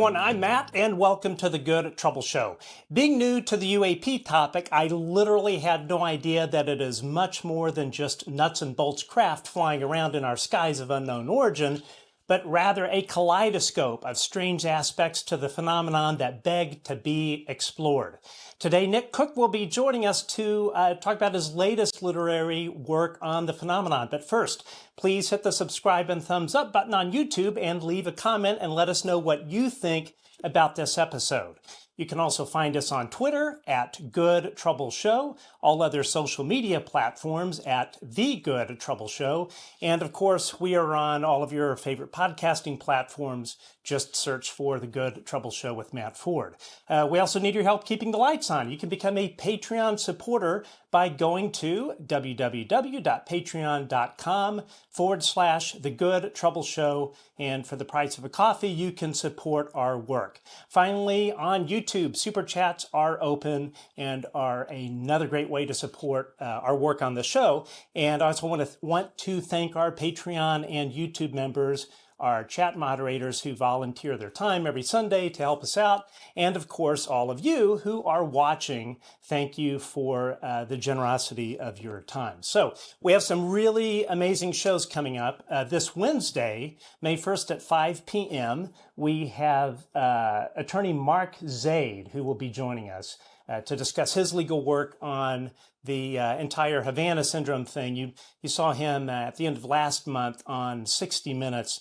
everyone, I'm Matt, and welcome to the Good Trouble Show. Being new to the UAP topic, I literally had no idea that it is much more than just nuts and bolts craft flying around in our skies of unknown origin, but rather a kaleidoscope of strange aspects to the phenomenon that beg to be explored. Today, Nick Cook will be joining us to talk about his latest literary work on the phenomenon. But first, please hit the subscribe and thumbs up button on YouTube and leave a comment and let us know what you think about this episode. You can also find us on Twitter at Good Trouble Show, all other social media platforms at The Good Trouble Show, and of course, we are on all of your favorite podcasting platforms. Just search for The Good Trouble Show with Matt Ford. We also need your help keeping the lights on. You can become a Patreon supporter by going to www.patreon.com/The Good Trouble Show. And for the price of a coffee, you can support our work. Finally, on YouTube, Super Chats are open and are another great way to support our work on the show. And I also want to thank our Patreon and YouTube members, our chat moderators who volunteer their time every Sunday to help us out, and of course, all of you who are watching. Thank you for the generosity of your time. So we have some really amazing shows coming up. This Wednesday, May 1st at 5 p.m., we have attorney Mark Zaid, who will be joining us to discuss his legal work on the entire Havana syndrome thing. You saw him at the end of last month on 60 Minutes.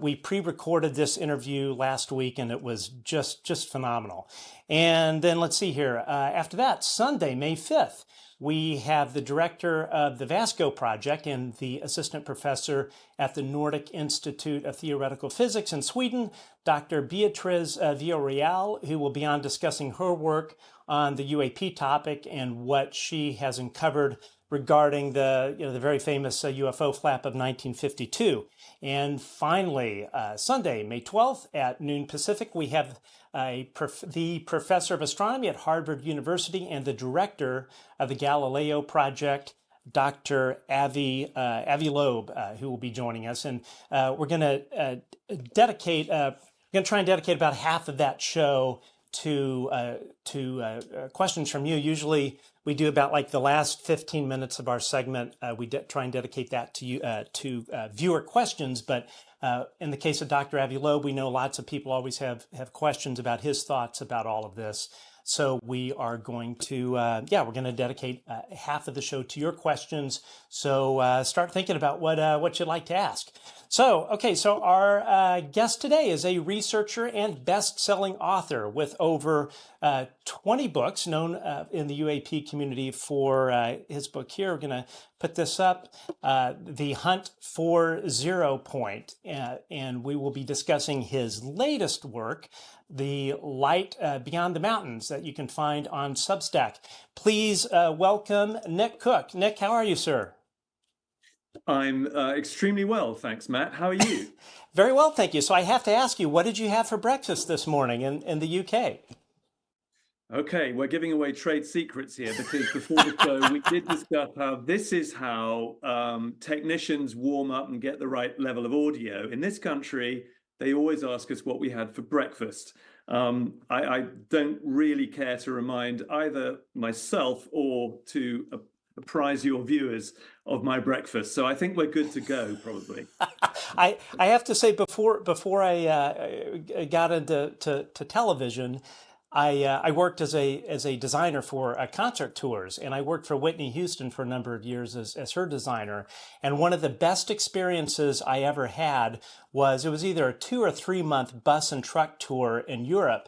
We pre-recorded this interview last week, and it was just phenomenal. And then let's see here. After that, Sunday, May 5th, we have the director of the Vasco Project and the assistant professor at the Nordic Institute of Theoretical Physics in Sweden, Dr. Beatriz Villarreal, who will be on discussing her work on the UAP topic and what she has uncovered regarding the very famous UFO flap of 1952. And finally, Sunday, May 12th at noon Pacific, we have the professor of astronomy at Harvard University and the director of the Galileo Project, Dr. Avi Loeb, who will be joining us. And we're going to try and dedicate about half of that show to questions from you. Usually we do about like the last 15 minutes of our segment. We try and dedicate that to you, to viewer questions. But in the case of Dr. Avi Loeb, we know lots of people always have questions about his thoughts about all of this. So we are going to, we're going to dedicate half of the show to your questions. So start thinking about what you'd like to ask. So our guest today is a researcher and best-selling author with over 20 books, known in the UAP community for his book here. We're going to put this up, The Hunt for Zero Point, and we will be discussing his latest work, The Light Beyond the Mountains, that you can find on Substack. Please welcome Nick Cook. Nick, how are you, sir? I'm extremely well, thanks, Matt. How are you? Very well, thank you. So I have to ask you, what did you have for breakfast this morning in the UK? Okay, we're giving away trade secrets here because before the show, we did discuss how this is how technicians warm up and get the right level of audio. In this country, they always ask us what we had for breakfast. I don't really care to remind either myself or to apprise your viewers of my breakfast. So I think we're good to go, probably. I have to say, before I got into television, I worked as a designer for concert tours, and I worked for Whitney Houston for a number of years as her designer. And one of the best experiences I ever had was either a 2 or 3 month bus and truck tour in Europe.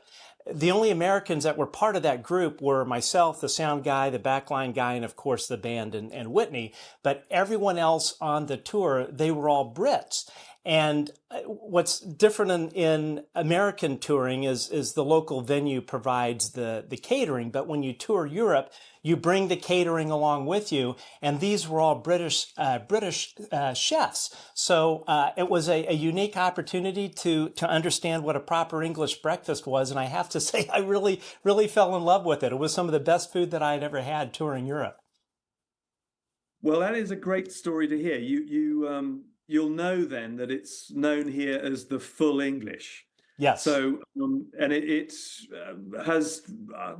The only Americans that were part of that group were myself, the sound guy, the backline guy, and of course the band and Whitney. But everyone else on the tour, they were all Brits. And what's different in American touring is the local venue provides the catering. But when you tour Europe, you bring the catering along with you. And these were all British chefs. So it was a unique opportunity to understand what a proper English breakfast was. And I have to say, I really, really fell in love with it. It was some of the best food that I had ever had touring Europe. Well, that is a great story to hear. You'll know then that it's known here as the full English. Yes. So, and it has,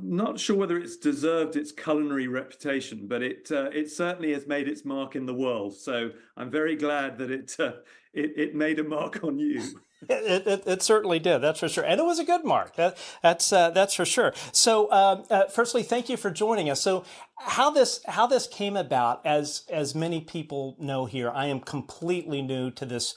not sure whether it's deserved its culinary reputation, but it certainly has made its mark in the world. So I'm very glad that it made a mark on you. It certainly did. That's for sure, and it was a good mark. That's for sure. So, firstly, thank you for joining us. So, how this came about, as many people know here, I am completely new to this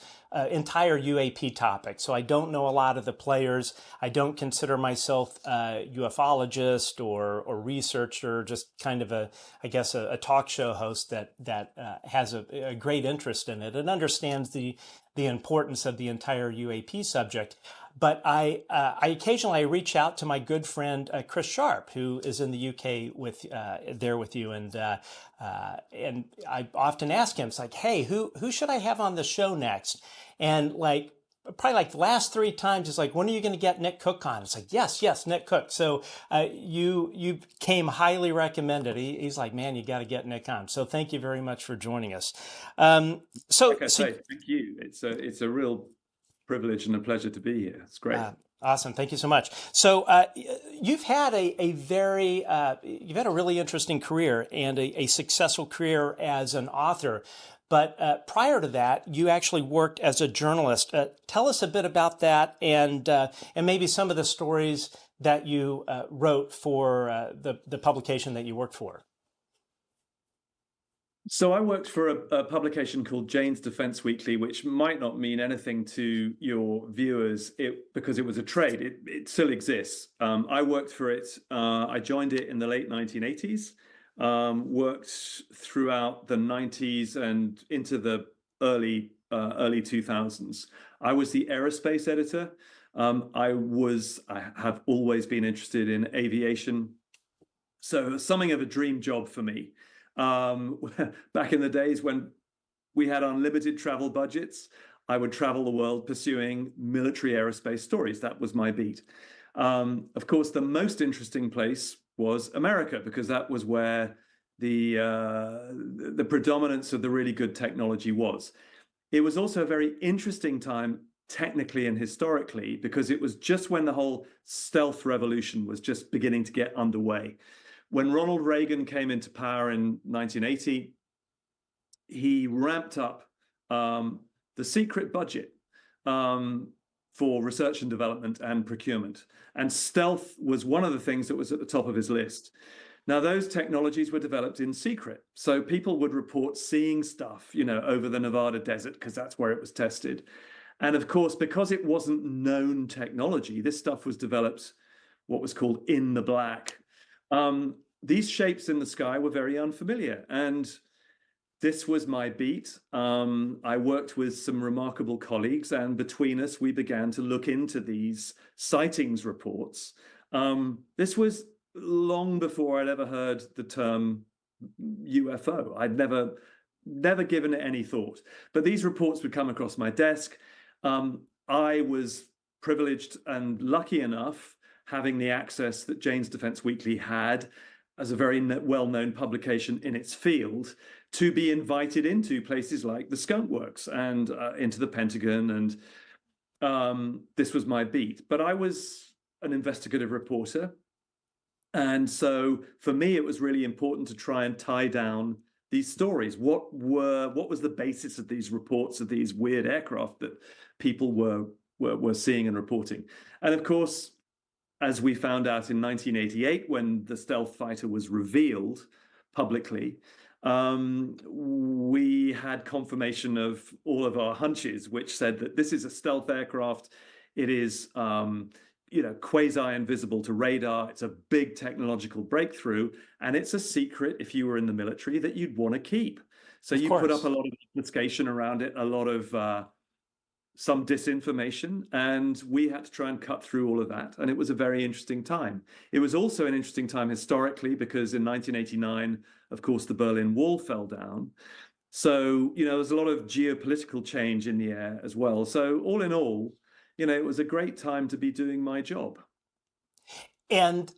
entire UAP topic. So I don't know a lot of the players. I don't consider myself a ufologist or researcher. Just kind of I guess, a talk show host that has a great interest in it and understands the importance of the entire UAP subject. But I occasionally reach out to my good friend Chris Sharp, who is in the UK with you, and I often ask him, it's like, hey, who should I have on the show next? And like, probably like the last 3 times, it's like, when are you going to get Nick Cook on? It's like, yes, Nick Cook. So you came highly recommended. He's like, man, you got to get Nick on. So thank you very much for joining us. Like I say, thank you. It's a real privilege and a pleasure to be here. It's great. Awesome. Thank you so much. So you've had a really interesting career and a successful career as an author. But prior to that, you actually worked as a journalist. Tell us a bit about that, and maybe some of the stories that you wrote for the publication that you worked for. So I worked for a publication called Jane's Defense Weekly, which might not mean anything to your viewers because it was a trade. It still exists. I worked for it. I joined it in the late 1980s. Worked throughout the 90s and into the early 2000s. I was the aerospace editor. I have always been interested in aviation, so it was something of a dream job for me. Back in the days when we had unlimited travel budgets, I would travel the world pursuing military aerospace stories. That was my beat. Of course, the most interesting place was America, because that was where the predominance of the really good technology was. It was also a very interesting time technically and historically, because it was just when the whole stealth revolution was just beginning to get underway. When Ronald Reagan came into power in 1980, he ramped up the secret budget for research and development and procurement. And stealth was one of the things that was at the top of his list. Now, those technologies were developed in secret. So people would report seeing stuff, over the Nevada desert, because that's where it was tested. And of course, because it wasn't known technology, this stuff was developed what was called in the black. These shapes in the sky were very unfamiliar. And this was my beat. I worked with some remarkable colleagues, and between us, we began to look into these sightings reports. This was long before I'd ever heard the term UFO. I'd never given it any thought. But these reports would come across my desk. I was privileged and lucky enough, having the access that Jane's Defense Weekly had as a very well-known publication in its field, to be invited into places like the Skunk Works and into the Pentagon. And this was my beat. But I was an investigative reporter. And so for me, it was really important to try and tie down these stories. What was the basis of these reports of these weird aircraft that people were seeing and reporting? And of course, as we found out in 1988, when the stealth fighter was revealed publicly, we had confirmation of all of our hunches, which said that this is a stealth aircraft. It is, quasi-invisible to radar. It's a big technological breakthrough, and it's a secret, if you were in the military, that you'd want to keep. So you put up a lot of obfuscation around it, a lot of some disinformation, and we had to try and cut through all of that. And it was a very interesting time. It was also an interesting time historically, because in 1989, of course, the Berlin Wall fell down. So, there's a lot of geopolitical change in the air as well. So all in all, it was a great time to be doing my job. And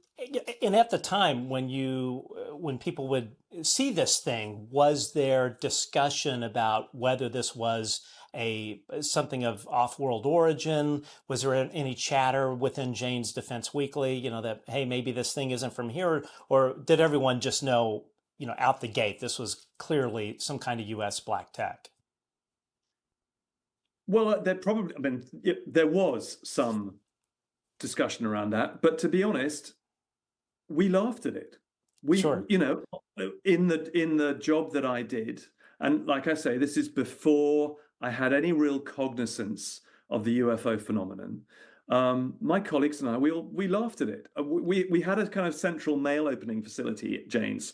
and at the time when people would see this thing, was there discussion about whether this was a something of off-world origin? Was there any chatter within Jane's Defense Weekly, that hey, maybe this thing isn't from here, or did everyone just know, out the gate, this was clearly some kind of U.S. black tech? Well, there was some discussion around that, but to be honest, we laughed at it. Sure. In the job that I did, and like I say, this is before I had any real cognizance of the UFO phenomenon. My colleagues and I, we laughed at it. We had a kind of central mail opening facility at Jane's,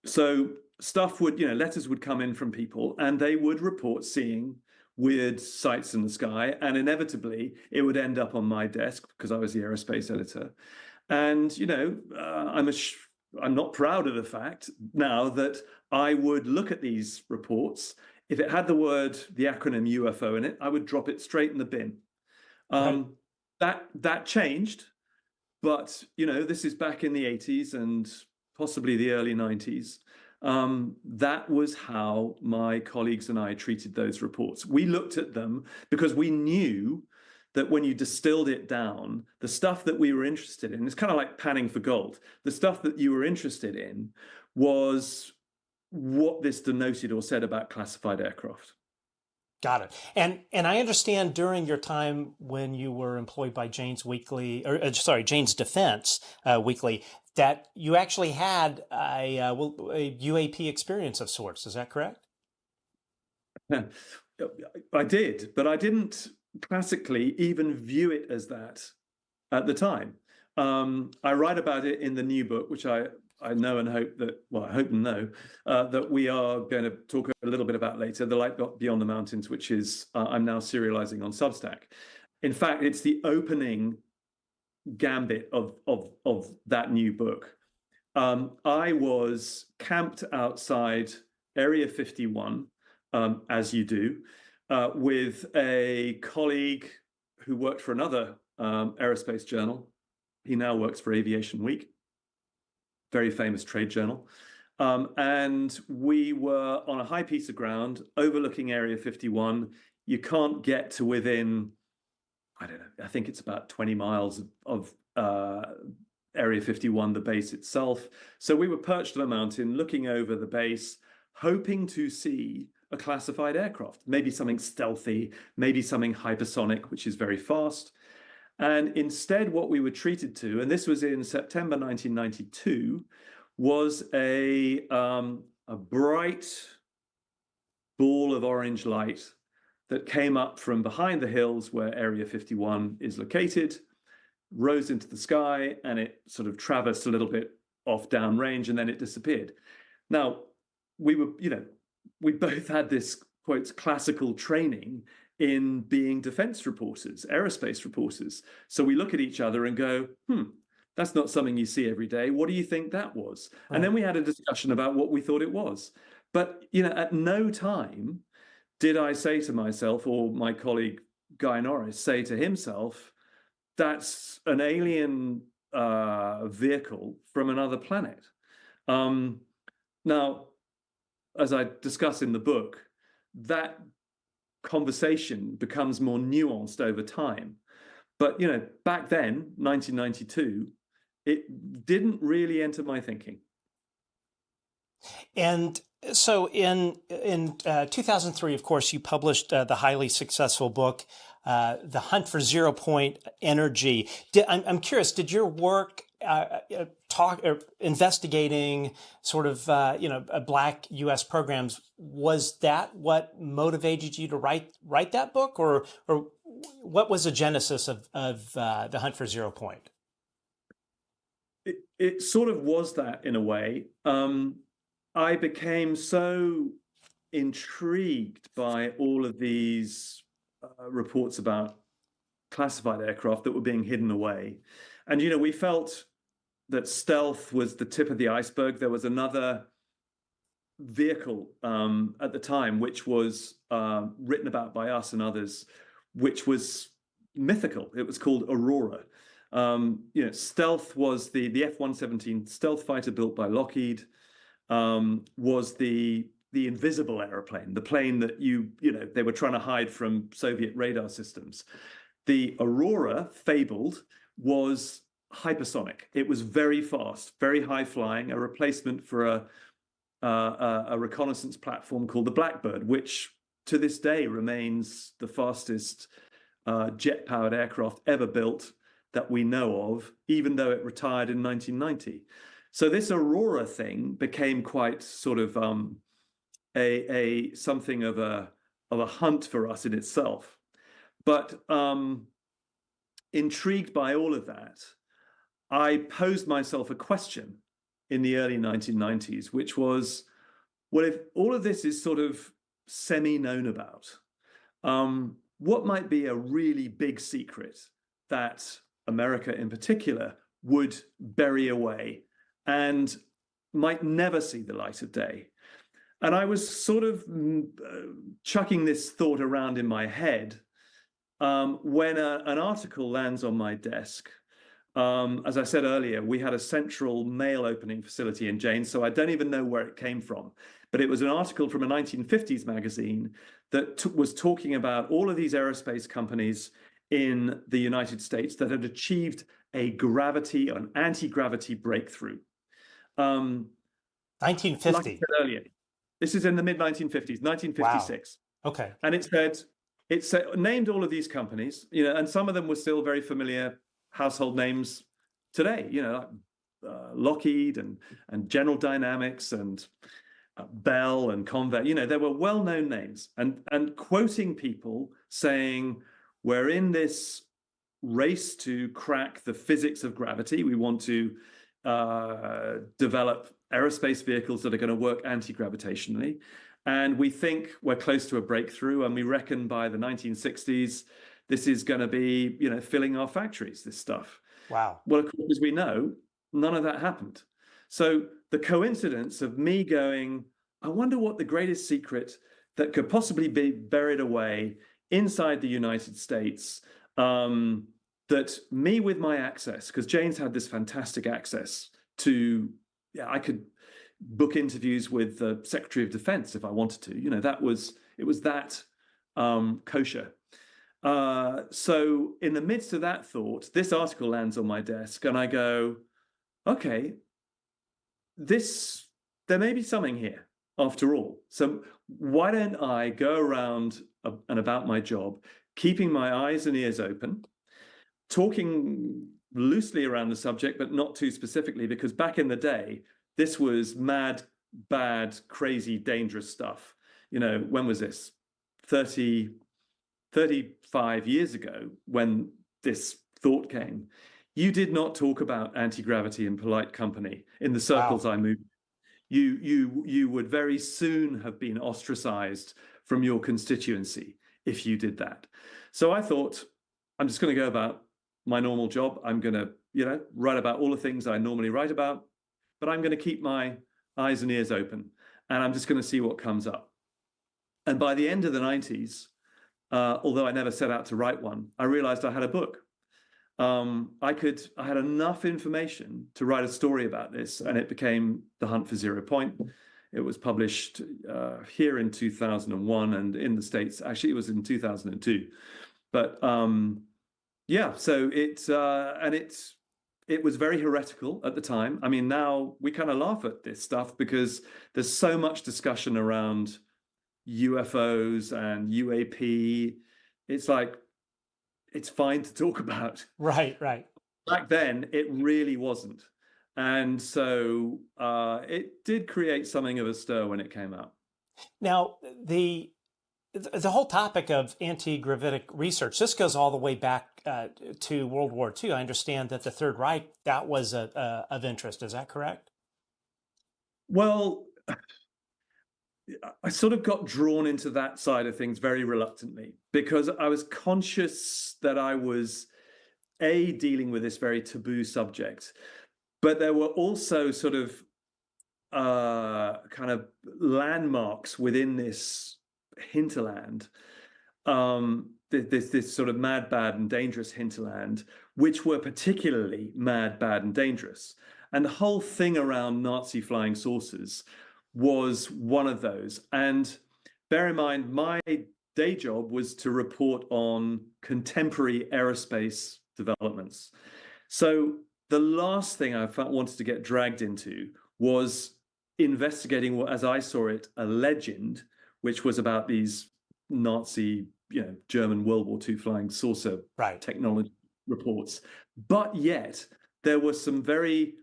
so stuff letters would come in from people, and they would report seeing weird sights in the sky, and inevitably it would end up on my desk because I was the aerospace editor. And I'm not proud of the fact now that I would look at these reports. If it had the acronym UFO in it, I would drop it straight in the bin. Right. That changed, but this is back in the 80s and possibly the early 90s. That was how my colleagues and I treated those reports. We looked at them because we knew that when you distilled it down, the stuff that we were interested in, it's kind of like panning for gold. The stuff that you were interested in was what this denoted or said about classified aircraft. Got it. And I understand during your time when you were employed by Jane's Weekly, Jane's Defense Weekly, that you actually had a UAP experience of sorts. Is that correct? I did, but I didn't classically even view it as that at the time. I write about it in the new book, which I know and hope and know that we are going to talk a little bit about later, The Light Beyond the Mountains, which is I'm now serializing on Substack. In fact, it's the opening gambit of that new book. I was camped outside Area 51, as you do, with a colleague who worked for another aerospace journal. He now works for Aviation Week, very famous trade journal. And we were on a high piece of ground overlooking Area 51. You can't get to within, I don't know, I think it's about 20 miles of Area 51, the base itself. So we were perched on a mountain looking over the base, hoping to see a classified aircraft, maybe something stealthy, maybe something hypersonic, which is very fast. And instead, what we were treated to, and this was in September 1992, was a bright ball of orange light that came up from behind the hills where Area 51 is located, rose into the sky, and it sort of traversed a little bit off downrange, and then it disappeared. Now, we both had this, quotes, classical training in being defense reporters, aerospace reporters. So we look at each other and go, that's not something you see every day. What do you think that was? Right. And then we had a discussion about what we thought it was. But, at no time did I say to myself, or my colleague Guy Norris say to himself, that's an alien vehicle from another planet. Now, as I discuss in the book, that conversation becomes more nuanced over time. But, back then, 1992, it didn't really enter my thinking. And so in 2003, of course, you published the highly successful book, The Hunt for Zero Point Energy. I'm curious, did your work investigating sort of black U.S. programs, was that what motivated you to write that book, or what was the genesis of The Hunt for Zero Point? It sort of was that in a way. I became so intrigued by all of these reports about classified aircraft that were being hidden away. And, we felt that stealth was the tip of the iceberg. There was another vehicle at the time, which was written about by us and others, which was mythical. It was called Aurora. Stealth was the F-117 stealth fighter built by Lockheed, was the invisible airplane, the plane that they were trying to hide from Soviet radar systems. The Aurora, fabled, was hypersonic. It was very fast, very high flying, a replacement for a reconnaissance platform called the Blackbird, which to this day remains the fastest jet-powered aircraft ever built that we know of, even though it retired in 1990. So this Aurora thing became quite sort of something of a hunt for us in itself. But intrigued by all of that, I posed myself a question in the early 1990s, which was, well, if all of this is sort of semi-known about, what might be a really big secret that America in particular would bury away and might never see the light of day? And I was sort of chucking this thought around in my head when an article lands on my desk. As I said earlier, we had a central mail opening facility in Janes, so I don't even know where it came from. But it was an article from a 1950s magazine that was talking about all of these aerospace companies in the United States that had achieved an anti-gravity breakthrough. 1950. Like I said earlier, this is in the mid-1950s, 1956. Wow. Okay. And it named all of these companies, and some of them were still very familiar household names today, like Lockheed and General Dynamics and Bell and Convair. There were well-known names, and quoting people saying, we're in this race to crack the physics of gravity. We want to develop aerospace vehicles that are going to work anti-gravitationally. And we think we're close to a breakthrough. And we reckon by the 1960s, this is going to be, filling our factories, this stuff. Wow. Well, of course, as we know, none of that happened. So the coincidence of me going, I wonder what the greatest secret that could possibly be buried away inside the United States, that me with my access, because Jane's had this fantastic access to, I could book interviews with the Secretary of Defense if I wanted to. It was that kosher. So in the midst of that thought, this article lands on my desk and I go, okay, there may be something here after all. So why don't I go around and about my job, keeping my eyes and ears open, talking loosely around the subject, but not too specifically, because back in the day, this was mad, bad, crazy, dangerous stuff. When was this? 35 years ago, when this thought came, you did not talk about anti-gravity in polite company in the circles I moved. You would very soon have been ostracized from your constituency if you did that. So I thought, I'm just going to go about my normal job. I'm going to, write about all the things I normally write about, but I'm going to keep my eyes and ears open, and I'm just going to see what comes up. And by the end of the 90s, although I never set out to write one, I realized I had a book. I had enough information to write a story about this, and it became The Hunt for Zero Point. It was published here in 2001, and in the States, actually, it was in 2002. But so it was very heretical at the time. I mean, now we kind of laugh at this stuff because there's so much discussion around UFOs and UAP. It's like, it's fine to talk about. Right. Back then, it really wasn't. And so it did create something of a stir when it came out. Now, the whole topic of anti-gravitic research, this goes all the way back to World War II. I understand that the Third Reich, that was of interest. Is that correct? Well, I sort of got drawn into that side of things very reluctantly, because I was conscious that I was, dealing with this very taboo subject, but there were also sort of kind of landmarks within this hinterland this sort of mad, bad, and dangerous hinterland, which were particularly mad, bad, and dangerous. And the whole thing around Nazi flying saucers was one of those. And bear in mind, my day job was to report on contemporary aerospace developments. So the last thing I wanted to get dragged into was investigating what, as I saw it, a legend, which was about these Nazi, German World War II flying saucer technology reports. But yet there were some very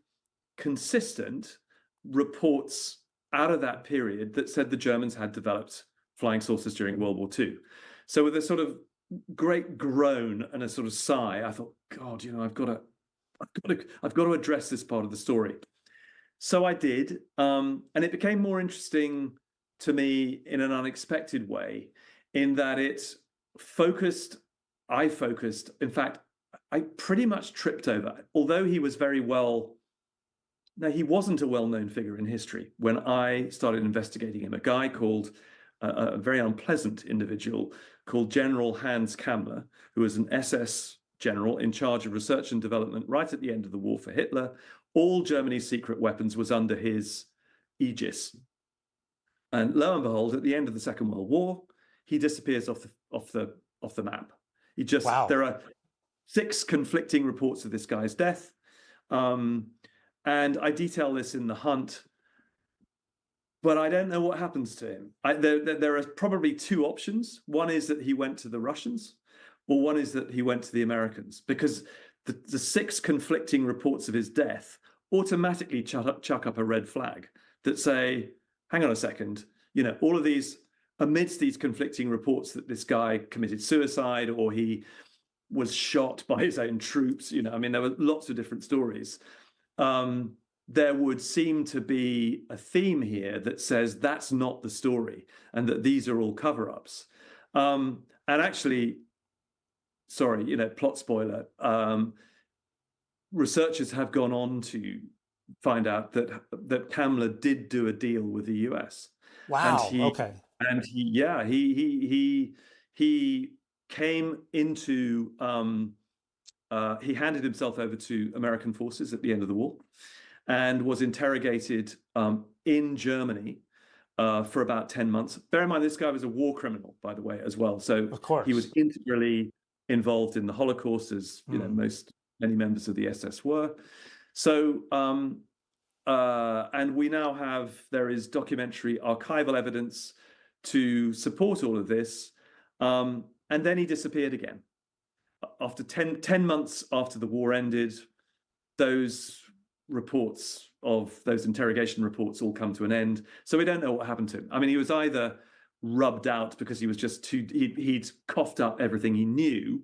consistent reports out of that period that said the Germans had developed flying saucers during World War II. So with a sort of great groan and a sort of sigh, I thought, God, I've got to address this part of the story. So I did, and it became more interesting to me in an unexpected way, in that I focused, in fact, I pretty much tripped over, although he was he wasn't a well-known figure in history when I started investigating him, a guy called, a very unpleasant individual called General Hans Kammler, who was an SS general in charge of research and development right at the end of the war for Hitler. All Germany's secret weapons was under his aegis. And lo and behold, at the end of the Second World War, he disappears off the map. There are 6 conflicting reports of this guy's death. And I detail this in The Hunt, but I don't know what happens to him. There are probably 2 options. One is that he went to the Russians, or one is that he went to the Americans, because the 6 conflicting reports of his death automatically chuck up a red flag that say, hang on a second, all of these, amidst these conflicting reports that this guy committed suicide or he was shot by his own troops, there were lots of different stories. There would seem to be a theme here that says that's not the story and that these are all cover-ups. And actually, sorry, plot spoiler, researchers have gone on to find out that Kammler did do a deal with the US. Wow. And he came into he handed himself over to American forces at the end of the war and was interrogated in Germany for about 10 months. Bear in mind, this guy was a war criminal, by the way, as well. So of course, he was integrally involved in the Holocaust, as many members of the SS were. So, and we now there is documentary archival evidence to support all of this. And then he disappeared again. After 10 months after the war ended, those reports those interrogation reports all come to an end. So we don't know what happened to him. I mean, he was either rubbed out because he was just he'd coughed up everything he knew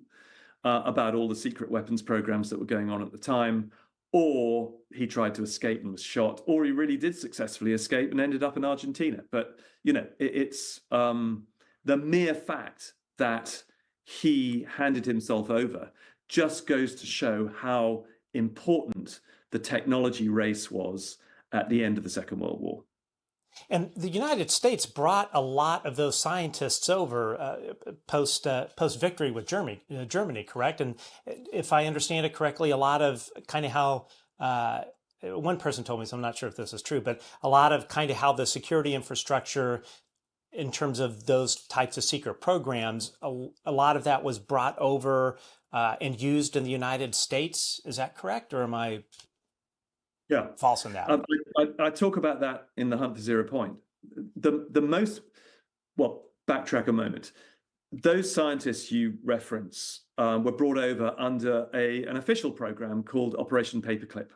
about all the secret weapons programs that were going on at the time, or he tried to escape and was shot, or he really did successfully escape and ended up in Argentina. But, it's the mere fact that he handed himself over just goes to show how important the technology race was at the end of the Second World War. And the United States brought a lot of those scientists over post victory with Germany, correct? And if I understand it correctly, a lot of kind of how one person told me, so I'm not sure if this is true, but a lot of kind of how the security infrastructure in terms of those types of secret programs, a lot of that was brought over and used in the United States. Is that correct, or am I false in that? I talk about that in The Hunt for Zero Point. Backtrack a moment. Those scientists you reference were brought over under an official program called Operation Paperclip.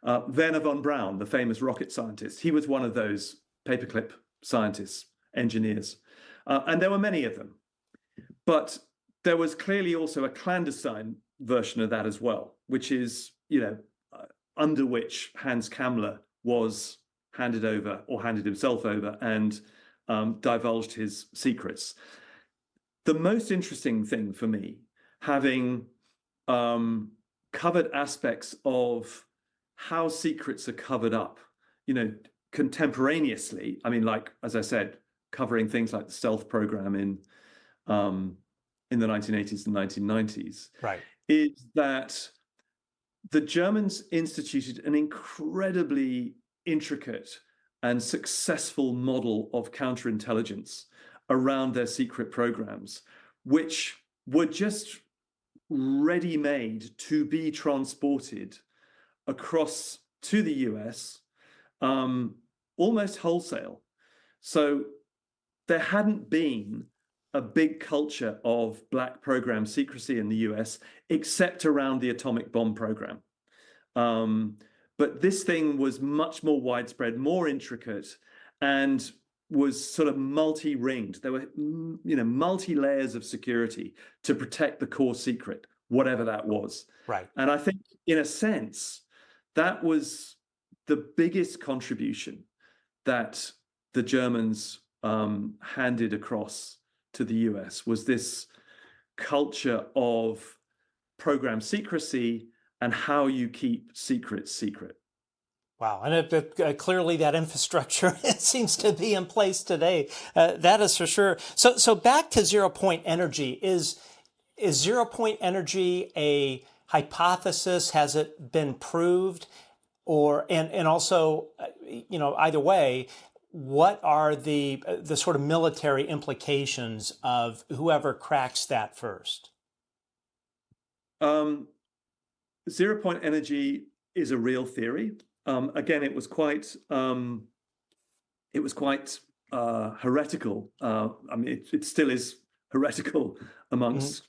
Werner von Braun, the famous rocket scientist, he was one of those paperclip scientists, engineers. And there were many of them. But there was clearly also a clandestine version of that as well, which is, under which Hans Kammler was handed himself over and divulged his secrets. The most interesting thing for me, having covered aspects of how secrets are covered up, contemporaneously, I mean, like, as I said, covering things like the stealth program in the 1980s and 1990s, Right. is that the Germans instituted an incredibly intricate and successful model of counterintelligence around their secret programs, which were just ready-made to be transported across to the US almost wholesale. So there hadn't been a big culture of black program secrecy in the US, except around the atomic bomb program. But this thing was much more widespread, more intricate, and was sort of multi-ringed. There were, multi-layers of security to protect the core secret, whatever that was. Right. And I think, in a sense, that was the biggest contribution that the Germans handed across to the US, was this culture of program secrecy and how you keep secrets secret. Wow, and clearly that infrastructure seems to be in place today. That is for sure. So back to zero point energy. Is zero point energy a hypothesis? Has it been proved? Or and also, either way, what are the sort of military implications of whoever cracks that first? Zero point energy is a real theory. Again, it was quite heretical. I mean, it still is heretical amongst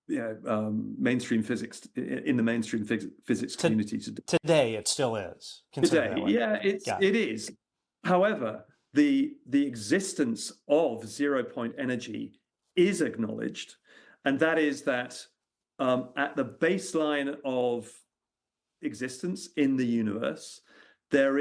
mainstream physics, in the mainstream physics community today. Today, it still is. Today, yeah, it is. However, the existence of zero point energy is acknowledged, and that is that at the baseline of existence in the universe, there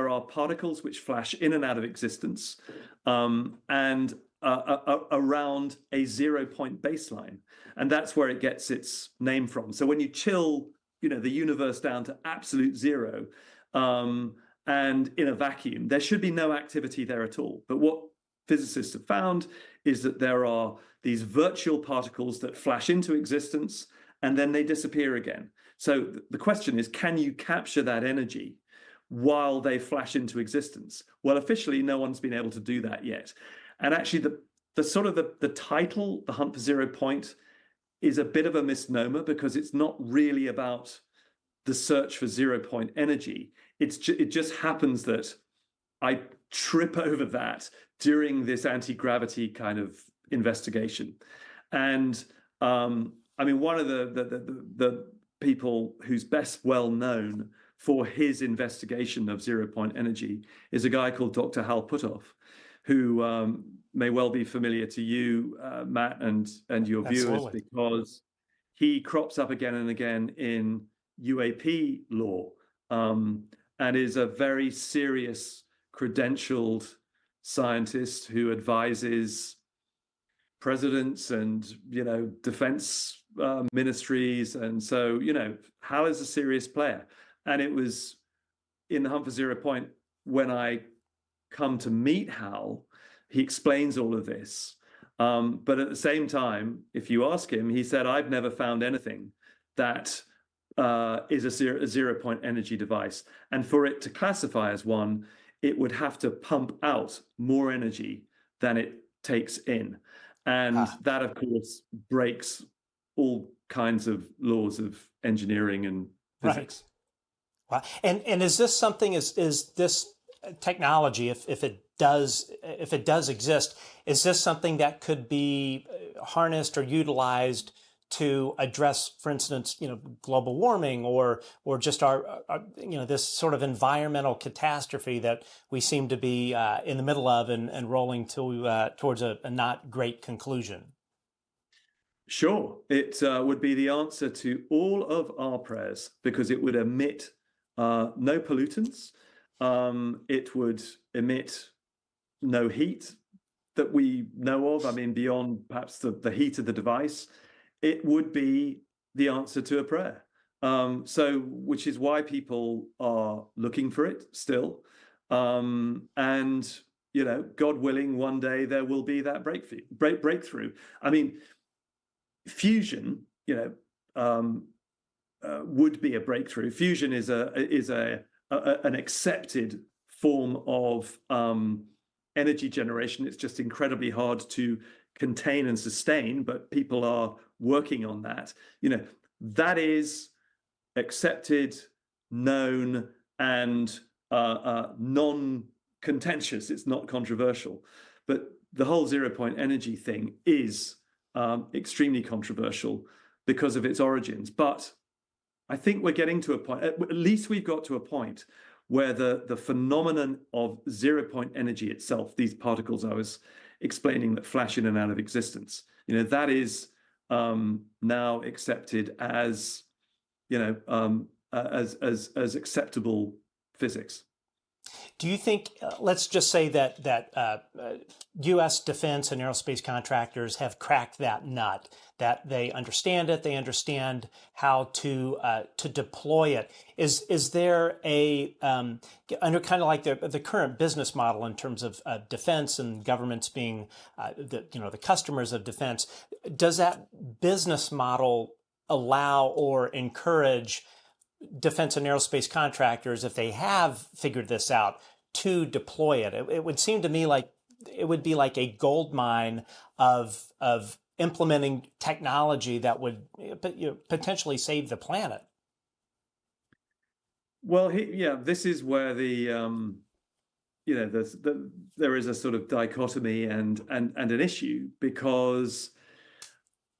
are particles which flash in and out of existence, and around a 0 point baseline, and that's where it gets its name from. So when you chill, the universe down to absolute zero, and in a vacuum, there should be no activity there at all. But what physicists have found is that there are these virtual particles that flash into existence and then they disappear again. So the question is, can you capture that energy while they flash into existence? Well, officially, no one's been able to do that yet. And actually, the title, The Hunt for Zero Point, is a bit of a misnomer, because it's not really about the search for 0 point energy. It just happens that I trip over that during this anti-gravity kind of investigation. And I mean, one of the people who's best well known for his investigation of 0 point energy is a guy called Dr. Hal Puthoff, who may well be familiar to you, Matt, and your viewers, because he crops up again and again in UAP law, and is a very serious, credentialed scientist who advises presidents and defense ministries, and so Hal is a serious player. And it was in The Hunt for Zero Point, when I come to meet Hal, he explains all of this, but at the same time, if you ask him, he said, I've never found anything that is a 0 point energy device, and for it to classify as one, it would have to pump out more energy than it takes in. And that, of course, breaks all kinds of laws of engineering and physics. Right. Wow. And is this something, is this technology, if it does exist, is this something that could be harnessed or utilized to address, for instance, global warming or just our this sort of environmental catastrophe that we seem to be in the middle of and rolling towards a not great conclusion? Sure, it would be the answer to all of our prayers, because it would emit no pollutants. It would emit no heat that we know of. I mean, beyond perhaps the heat of the device. It would be the answer to a prayer. Which is why people are looking for it still. And God willing, one day there will be that breakthrough. I mean, fusion, would be a breakthrough. Fusion is an accepted form of energy generation. It's just incredibly hard to contain and sustain, but people are working on that. That is accepted, known, and non-contentious. It's not controversial. But the whole 0-point energy thing is extremely controversial because of its origins. But I think we're getting to a point, at least we've got to a point where the phenomenon of 0-point energy itself, these particles I was explaining that flash in and out of existence, that is now accepted as, as acceptable physics. Do you think, let's just say that U.S. defense and aerospace contractors have cracked that nut, that they understand it, they understand how to deploy it. Is there under kind of like the current business model in terms of defense and governments being the customers of defense? Does that business model allow or encourage defense and aerospace contractors, if they have figured this out, to deploy it? It would seem to me like it would be like a gold mine of implementing technology that would potentially save the planet. Well, this is where there is a sort of dichotomy and an issue, because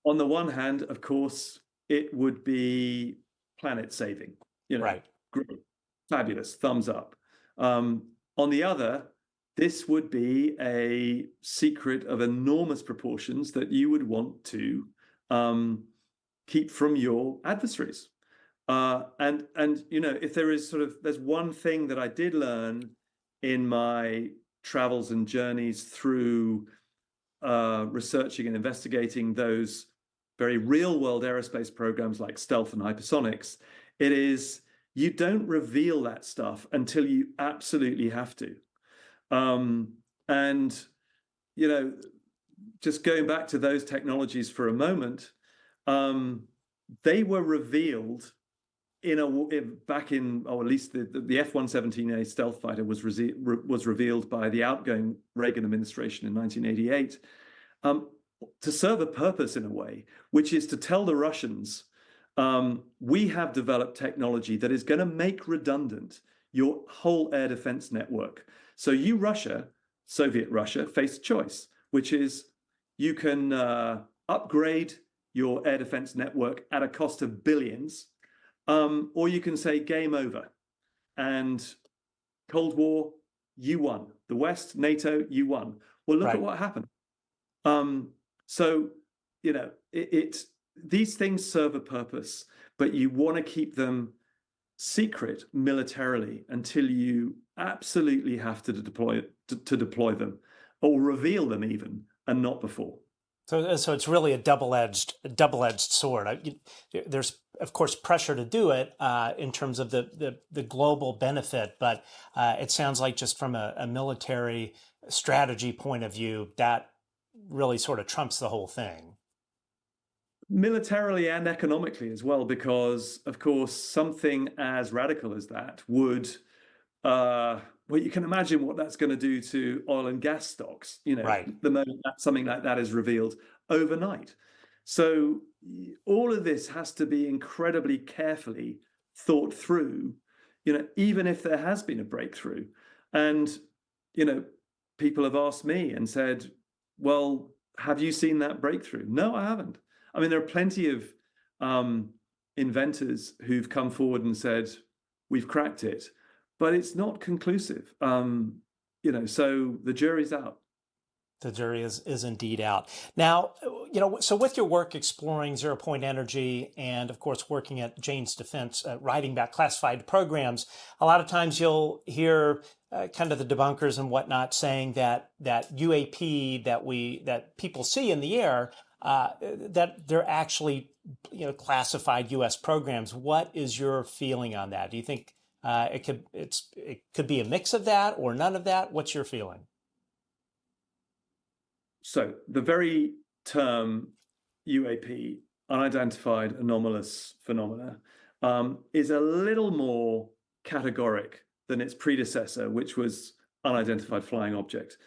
on the one hand, of course, it would be planet saving, right? Great, fabulous, thumbs up. On the other, this would be a secret of enormous proportions that you would want to keep from your adversaries. And if there is there's one thing that I did learn in my travels and journeys through researching and investigating those very real world aerospace programs like stealth and hypersonics, it is, you don't reveal that stuff until you absolutely have to. Just going back to those technologies for a moment, they were revealed back in, or at least the F-117A stealth fighter was revealed by the outgoing Reagan administration in 1988, to serve a purpose in a way, which is to tell the Russians, we have developed technology that is going to make redundant your whole air defense network. So you, Russia, Soviet Russia, face a choice, which is you can upgrade your air defense network at a cost of billions, or you can say game over. And Cold War, you won. The West, NATO, you won. Well, look at what happened. So, these things serve a purpose, but you want to keep them secret militarily until you absolutely have to deploy them, or reveal them even, and not before. So it's really a double-edged sword. There's of course pressure to do it in terms of the global benefit, but it sounds like just from a military strategy point of view, that really sort of trumps the whole thing. Militarily and economically as well, because of course something as radical as that would, you can imagine what that's going to do to oil and gas stocks, the moment that something like that is revealed overnight. So all of this has to be incredibly carefully thought through, even if there has been a breakthrough. And, people have asked me and said, well, have you seen that breakthrough? No, I haven't. I mean, there are plenty of inventors who've come forward and said, we've cracked it, but it's not conclusive. So the jury's out. The jury is indeed out. Now, so with your work exploring 0-point energy and, of course, working at Jane's Defense, writing about classified programs, a lot of times you'll hear kind of the debunkers and whatnot saying that UAP that people see in the air, that they're actually classified U.S. programs. What is your feeling on that? Do you think it could be a mix of that or none of that? What's your feeling? So the very term UAP, unidentified anomalous phenomena, is a little more categoric than its predecessor, which was unidentified flying object.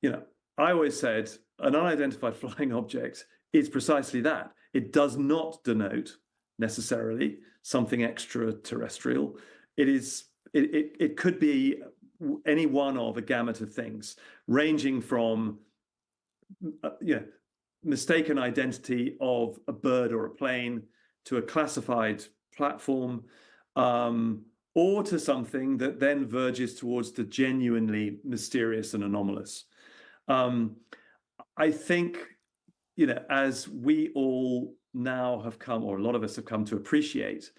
I always said an unidentified flying object is precisely that. It does not denote necessarily something extraterrestrial. It could be any one of a gamut of things, ranging from mistaken identity of a bird or a plane to a classified platform, or to something that then verges towards the genuinely mysterious and anomalous. I think, as we all now have come, or a lot of us have come to appreciate,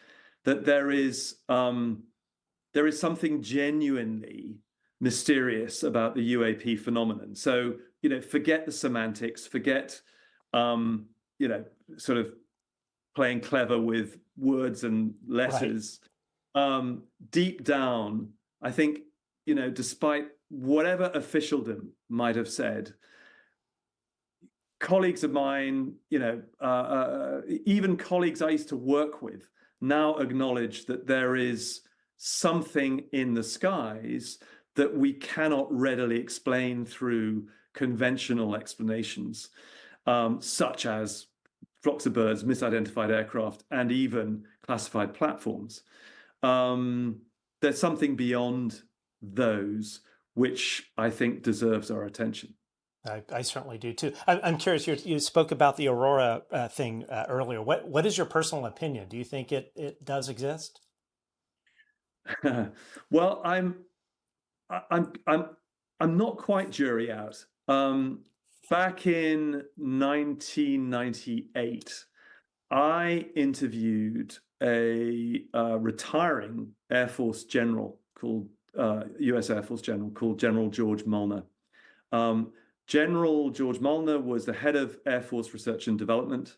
that there is something genuinely mysterious about the UAP phenomenon. So, forget the semantics, forget, sort of playing clever with words and letters. Right. Deep down, I think, despite whatever officialdom might have said, colleagues of mine, even colleagues I used to work with, now acknowledge that there is something in the skies that we cannot readily explain through conventional explanations, such as flocks of birds, misidentified aircraft, and even classified platforms. There's something beyond those which I think deserves our attention. I certainly do too. I'm curious. You spoke about the Aurora thing earlier. What is your personal opinion? Do you think it does exist? Well, I'm not quite jury out. Back in 1998, I interviewed a retiring Air Force general called U.S. Air Force general called General George Molnar. General George Molnar was the head of Air Force Research and Development,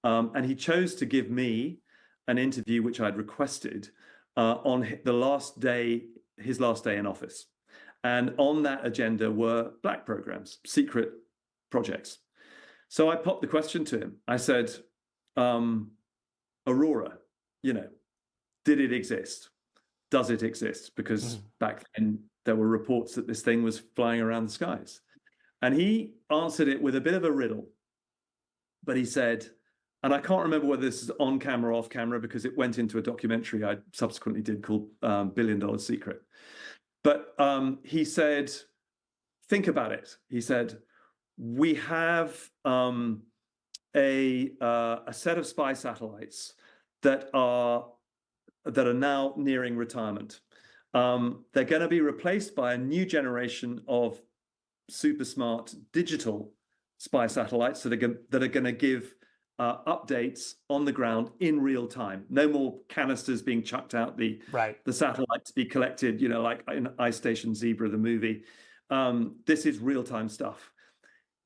and he chose to give me an interview, which I'd requested, on his last day in office. And on that agenda were black programs, secret projects. So I popped the question to him. I said, Aurora, did it exist? Does it exist? Because back then there were reports that this thing was flying around the skies. And he answered it with a bit of a riddle. But he said, and I can't remember whether this is on camera or off camera because it went into a documentary I subsequently did called $1 Billion Secret. But he said, think about it. He said, we have a set of spy satellites that are now nearing retirement. They're going to be replaced by a new generation of super smart digital spy satellites that are going to give updates on the ground in real time. No more canisters being chucked out the satellite to be collected, like in Ice Station Zebra, the movie. This is real time stuff.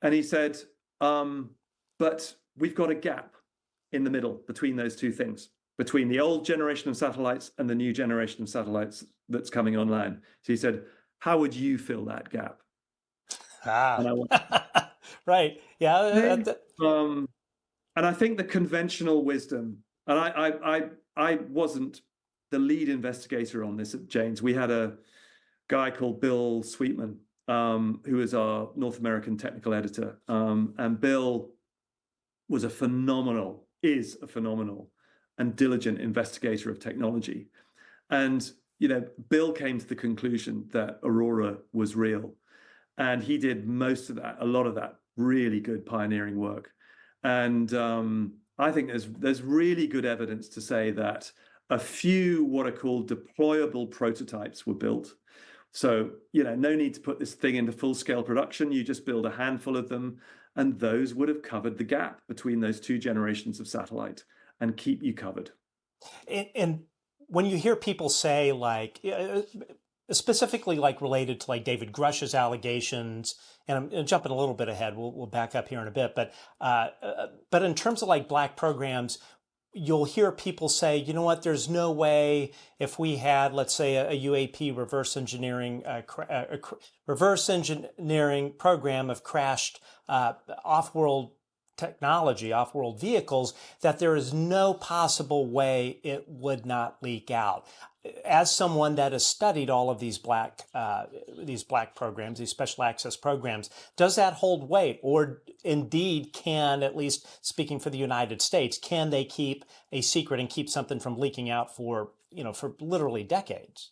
And he said, but we've got a gap in the middle between those two things, between the old generation of satellites and the new generation of satellites that's coming online. So he said, how would you fill that gap? And I went, right. Yeah. And I think the conventional wisdom, and I wasn't the lead investigator on this at Janes. We had a guy called Bill Sweetman, who is our North American technical editor. And Bill is a phenomenal and diligent investigator of technology. And, Bill came to the conclusion that Aurora was real. And he did a lot of that really good pioneering work. And I think there's really good evidence to say that a few what are called deployable prototypes were built. So, no need to put this thing into full-scale production. You just build a handful of them, and those would have covered the gap between those two generations of satellite and keep you covered. And when you hear people say, like, specifically like related to like David Grush's allegations, and I'm jumping a little bit ahead, we'll back up here in a bit, but in terms of like black programs, you'll hear people say, you know what, there's no way if we had, let's say, a UAP reverse engineering program of crashed off-world technology, off-world vehicles, that there is no possible way it would not leak out. As someone that has studied all of these black programs, these special access programs, does that hold weight? Or indeed can, at least speaking for the United States, can they keep a secret and keep something from leaking out for, for literally decades?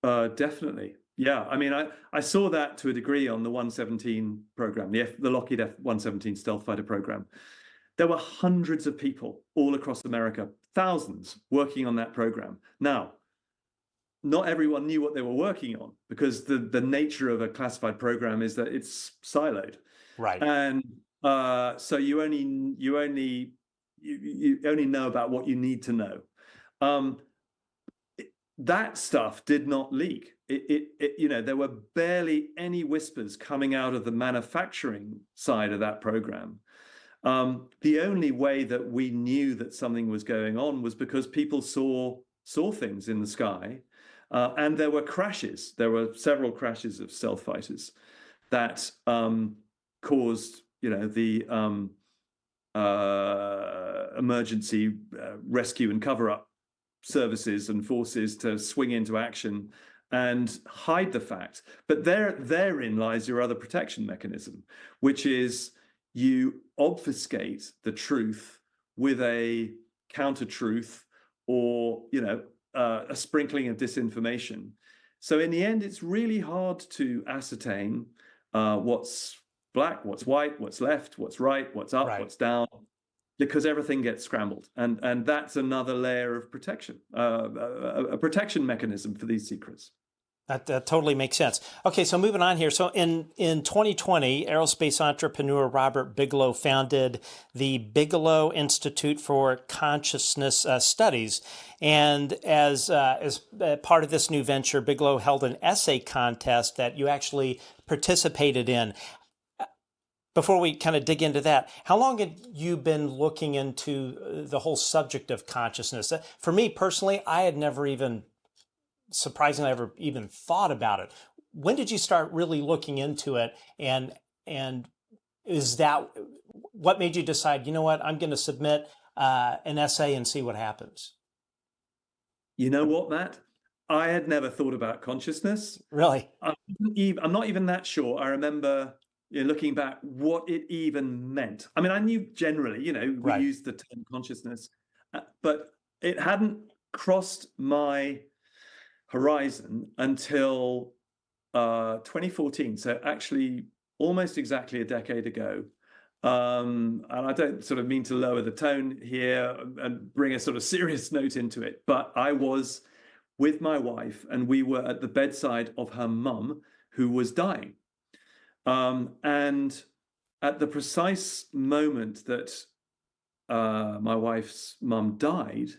Definitely. Yeah, I mean, I saw that to a degree on the 117 program, the Lockheed F-117 stealth fighter program. There were hundreds of people all across America, thousands, working on that program. Now, not everyone knew what they were working on, because the nature of a classified program is that it's siloed. Right. And so you only know about what you need to know. That stuff did not leak. There were barely any whispers coming out of the manufacturing side of that program. The only way that we knew that something was going on was because people saw things in the sky, and there were crashes. There were several crashes of stealth fighters that caused, the emergency rescue and cover-up services and forces to swing into action and hide the fact. But therein lies your other protection mechanism, which is you obfuscate the truth with a counter-truth or, a sprinkling of disinformation. So in the end, it's really hard to ascertain what's black, what's white, what's left, what's right, what's up, what's down, because everything gets scrambled. And that's another layer of protection, a protection mechanism for these secrets. That totally makes sense. Okay, so moving on here. So in 2020, aerospace entrepreneur Robert Bigelow founded the Bigelow Institute for Consciousness Studies. And as part of this new venture, Bigelow held an essay contest that you actually participated in. Before we kind of dig into that, how long had you been looking into the whole subject of consciousness? For me personally, I had never even thought about it. When did you start really looking into it? And is that what made you decide, you know what, I'm going to submit an essay and see what happens? You know what, Matt? I had never thought about consciousness. Really? I'm not even that sure. I remember looking back what it even meant. I mean, I knew generally, we used the term consciousness, but it hadn't crossed my horizon until 2014. So actually almost exactly a decade ago. And I don't sort of mean to lower the tone here and bring a sort of serious note into it, but I was with my wife and we were at the bedside of her mum who was dying. And at the precise moment that my wife's mum died,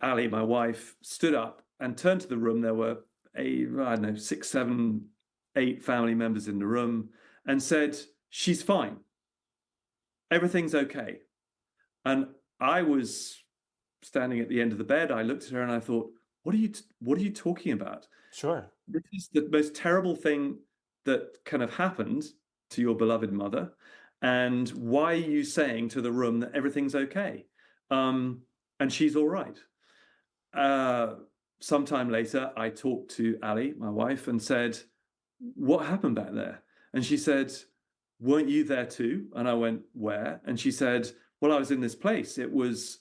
Ali, my wife, stood up and turned to the room. There were 6, 7, 8 family members in the room, and said, "She's fine. Everything's okay." And I was standing at the end of the bed. I looked at her and I thought, what are you talking about? Sure. This is the most terrible thing that kind of happened to your beloved mother. And why are you saying to the room that everything's okay? And she's all right. Sometime later, I talked to Ali, my wife, and said, "What happened back there?" And she said, "Weren't you there too?" And I went, "Where?" And she said, "Well, I was in this place. It was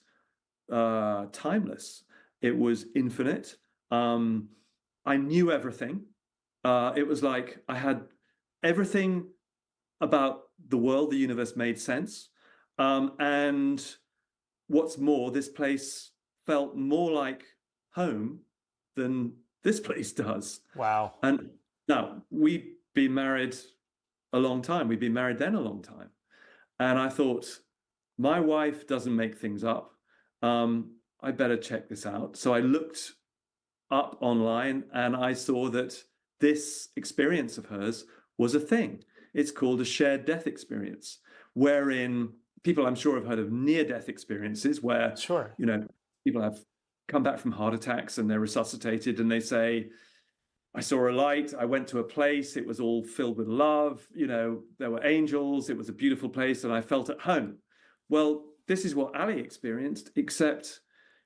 timeless. It was infinite. I knew everything. It was like I had everything about the world, the universe made sense. And what's more, this place felt more like home than this place does." Wow. And now we've been married a long time. We've been married then a long time. And I thought, my wife doesn't make things up. I better check this out. So I looked up online and I saw that this experience of hers was a thing. It's called a shared death experience, wherein people I'm sure have heard of near-death experiences where, Sure. People have come back from heart attacks and they're resuscitated and they say, I saw a light, I went to a place, it was all filled with love, there were angels, it was a beautiful place, and I felt at home. Well, this is what Ali experienced, except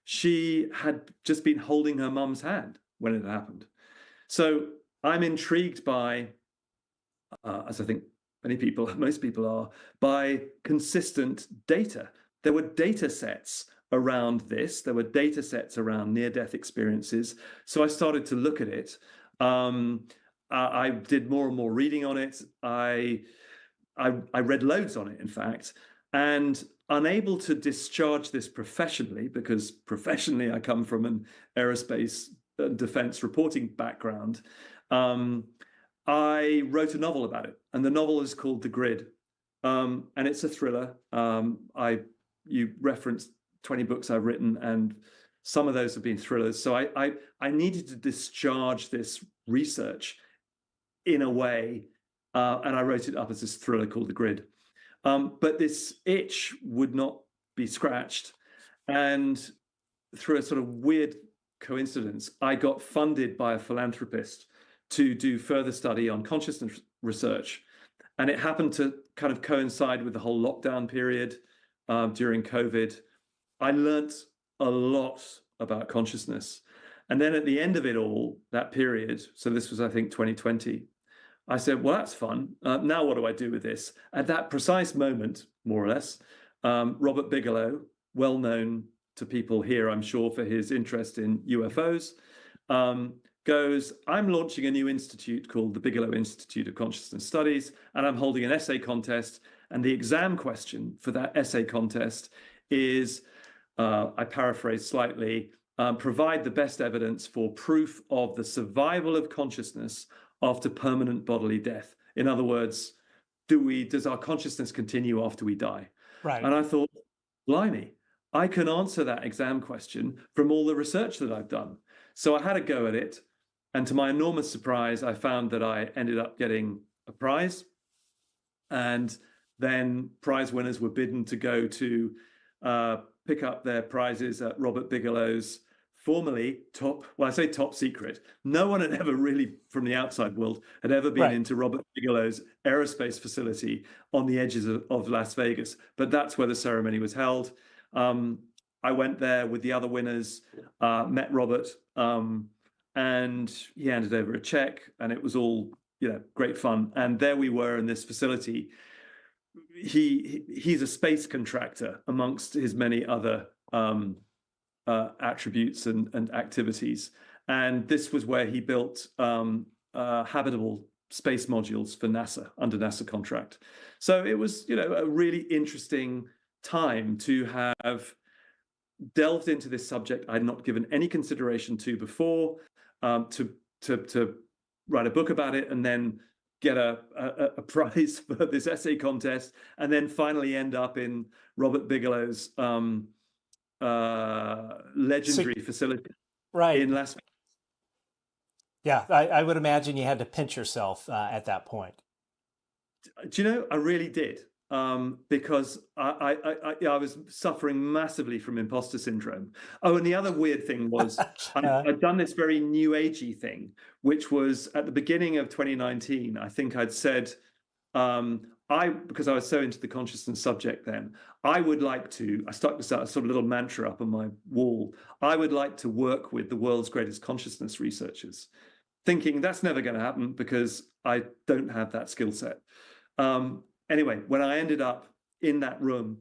she had just been holding her mum's hand when it happened. So I'm intrigued by, as I think most people are, by consistent data. There were data sets around this. There were data sets around near-death experiences. So I started to look at it. I did more and more reading on it. I read loads on it, in fact, and unable to discharge this professionally, because professionally I come from an aerospace defense reporting background. I wrote a novel about it, and the novel is called The Grid, and it's a thriller. You referenced 20 books I've written, and some of those have been thrillers. So I needed to discharge this research in a way, and I wrote it up as this thriller called The Grid. But this itch would not be scratched, and through a sort of weird coincidence, I got funded by a philanthropist to do further study on consciousness research. And it happened to kind of coincide with the whole lockdown period during COVID. I learnt a lot about consciousness. And then at the end of it all, that period, so this was, I think, 2020, I said, well, that's fun. Now what do I do with this? At that precise moment, more or less, Robert Bigelow, well known to people here, I'm sure, for his interest in UFOs, goes, I'm launching a new institute called the Bigelow Institute of Consciousness Studies, and I'm holding an essay contest. And the exam question for that essay contest is, I paraphrase slightly, provide the best evidence for proof of the survival of consciousness after permanent bodily death. In other words, does our consciousness continue after we die? Right. And I thought, blimey, I can answer that exam question from all the research that I've done. So I had a go at it. And to my enormous surprise, I found that I ended up getting a prize. And then prize winners were bidden to go to pick up their prizes at Robert Bigelow's formerly top secret. No one had ever really, from the outside world, had ever been into Robert Bigelow's aerospace facility on the edges of Las Vegas. But that's where the ceremony was held. I went there with the other winners, met Robert, and he handed over a check, and it was all, great fun. And there we were in this facility. He's a space contractor amongst his many other attributes and activities. And this was where he built habitable space modules for NASA under NASA contract. So it was, a really interesting time to have delved into this subject I'd not given any consideration to before, to write a book about it, and then get a prize for this essay contest, and then finally end up in Robert Bigelow's legendary facility in Las Vegas. Yeah, I would imagine you had to pinch yourself at that point. Do you know, I really did. Because I was suffering massively from imposter syndrome. Oh, and the other weird thing was I'd done this very new agey thing, which was at the beginning of 2019. I think I'd said, because I was so into the consciousness subject then, I stuck this sort of little mantra up on my wall. I would like to work with the world's greatest consciousness researchers, thinking that's never going to happen because I don't have that skill set. Anyway, when I ended up in that room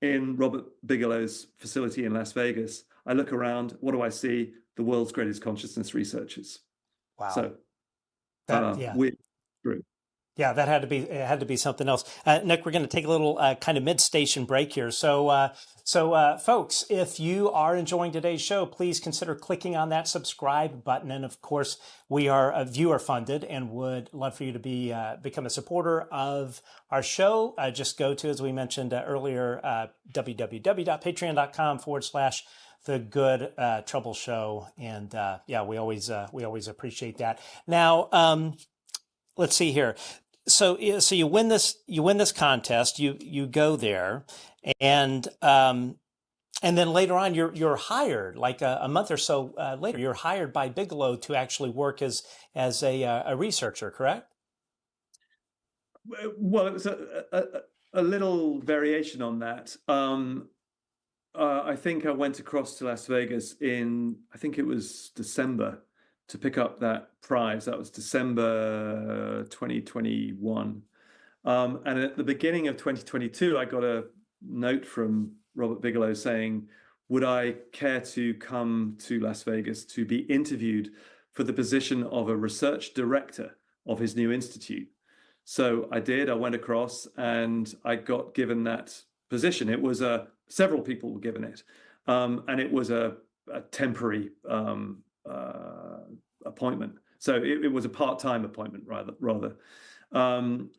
in Robert Bigelow's facility in Las Vegas, I look around, what do I see? The world's greatest consciousness researchers. Wow. So we're through. Yeah, it had to be something else. Nick, we're going to take a little kind of mid-station break here. So folks, if you are enjoying today's show, please consider clicking on that subscribe button. And of course, we are viewer funded and would love for you to become a supporter of our show. Just go to, as we mentioned earlier, www.patreon.com/The Good Trouble Show. And we always appreciate that. Now, let's see here. So you win this contest, you go there, And and then later on, you're hired, like a month or so later, you're hired by Bigelow to actually work as a researcher, correct? Well, it was a little variation on that. I think I went across to Las Vegas in, I think it was December, to pick up that prize. That was December 2021. And at the beginning of 2022, I got a note from Robert Bigelow saying, would I care to come to Las Vegas to be interviewed for the position of a research director of his new institute? So I did. I went across and I got given that position. It was several people were given it, and it was a temporary appointment. So it was a part-time appointment rather.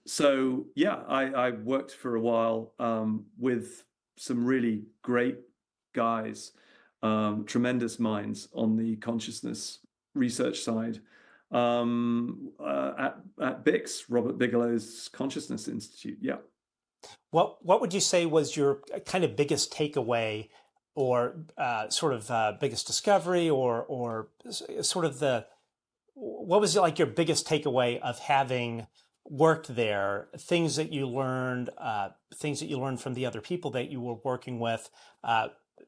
So yeah, I worked for a while with some really great guys, tremendous minds on the consciousness research side at BIX, Robert Bigelow's Consciousness Institute. Yeah. What would you say was your kind of biggest takeaway, or sort of biggest discovery, or sort of what was like your biggest takeaway of having worked there? Things that you learned from the other people that you were working with,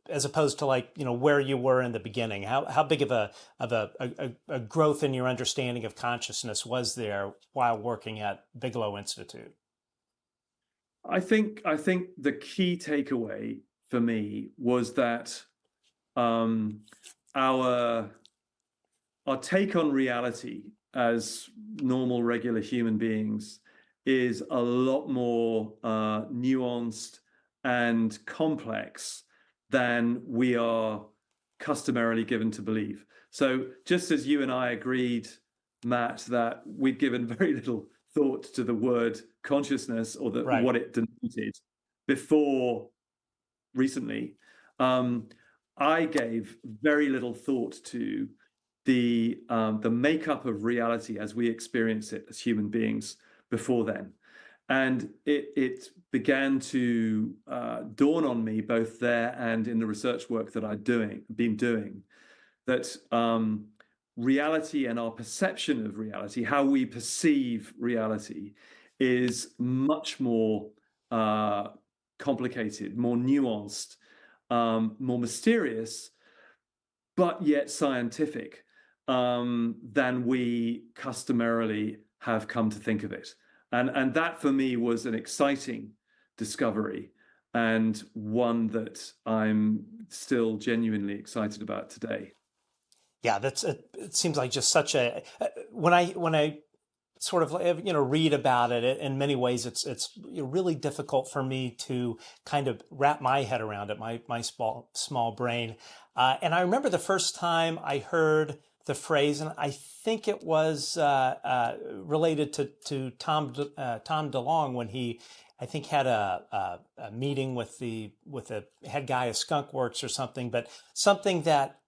as opposed to, like, where you were in the beginning. How big of a growth in your understanding of consciousness was there while working at Bigelow Institute? I think the key takeaway for me was that our take on reality as normal, regular human beings is a lot more nuanced and complex than we are customarily given to believe. So just as you and I agreed, Matt, that we'd given very little thought to the word consciousness or Right. what it denoted before recently, I gave very little thought to the makeup of reality as we experience it as human beings before then. And it began to dawn on me, both there and in the research work that I'd been doing, that reality and our perception of reality, how we perceive reality, is much more complicated, more nuanced, more mysterious, but yet scientific than we customarily have come to think of it. And that for me was an exciting discovery, and one that I'm still genuinely excited about today. Yeah, it seems like just such a when I sort of read about it, in many ways it's really difficult for me to kind of wrap my head around it, my small brain. And I remember the first time I heard the phrase, and I think it was related to Tom DeLonge, when he, I think, had a meeting with the head guy of Skunk Works or something, but something that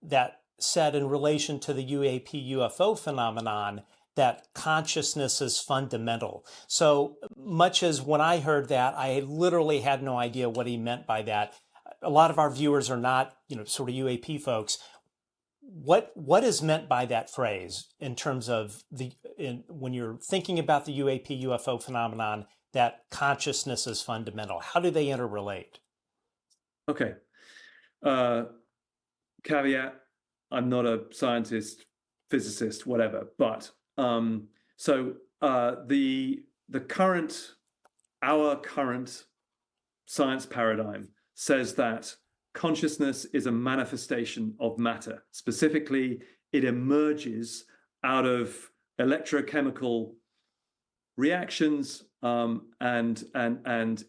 said in relation to the UFO phenomenon, that consciousness is fundamental. So much as when I heard that, I literally had no idea what he meant by that. A lot of our viewers are not, sort of UAP folks. What is meant by that phrase in terms of when you're thinking about the UAP UFO phenomenon, that consciousness is fundamental? How do they interrelate? Okay. Caveat: I'm not a scientist, physicist, whatever, but our current science paradigm says that consciousness is a manifestation of matter. Specifically, it emerges out of electrochemical reactions and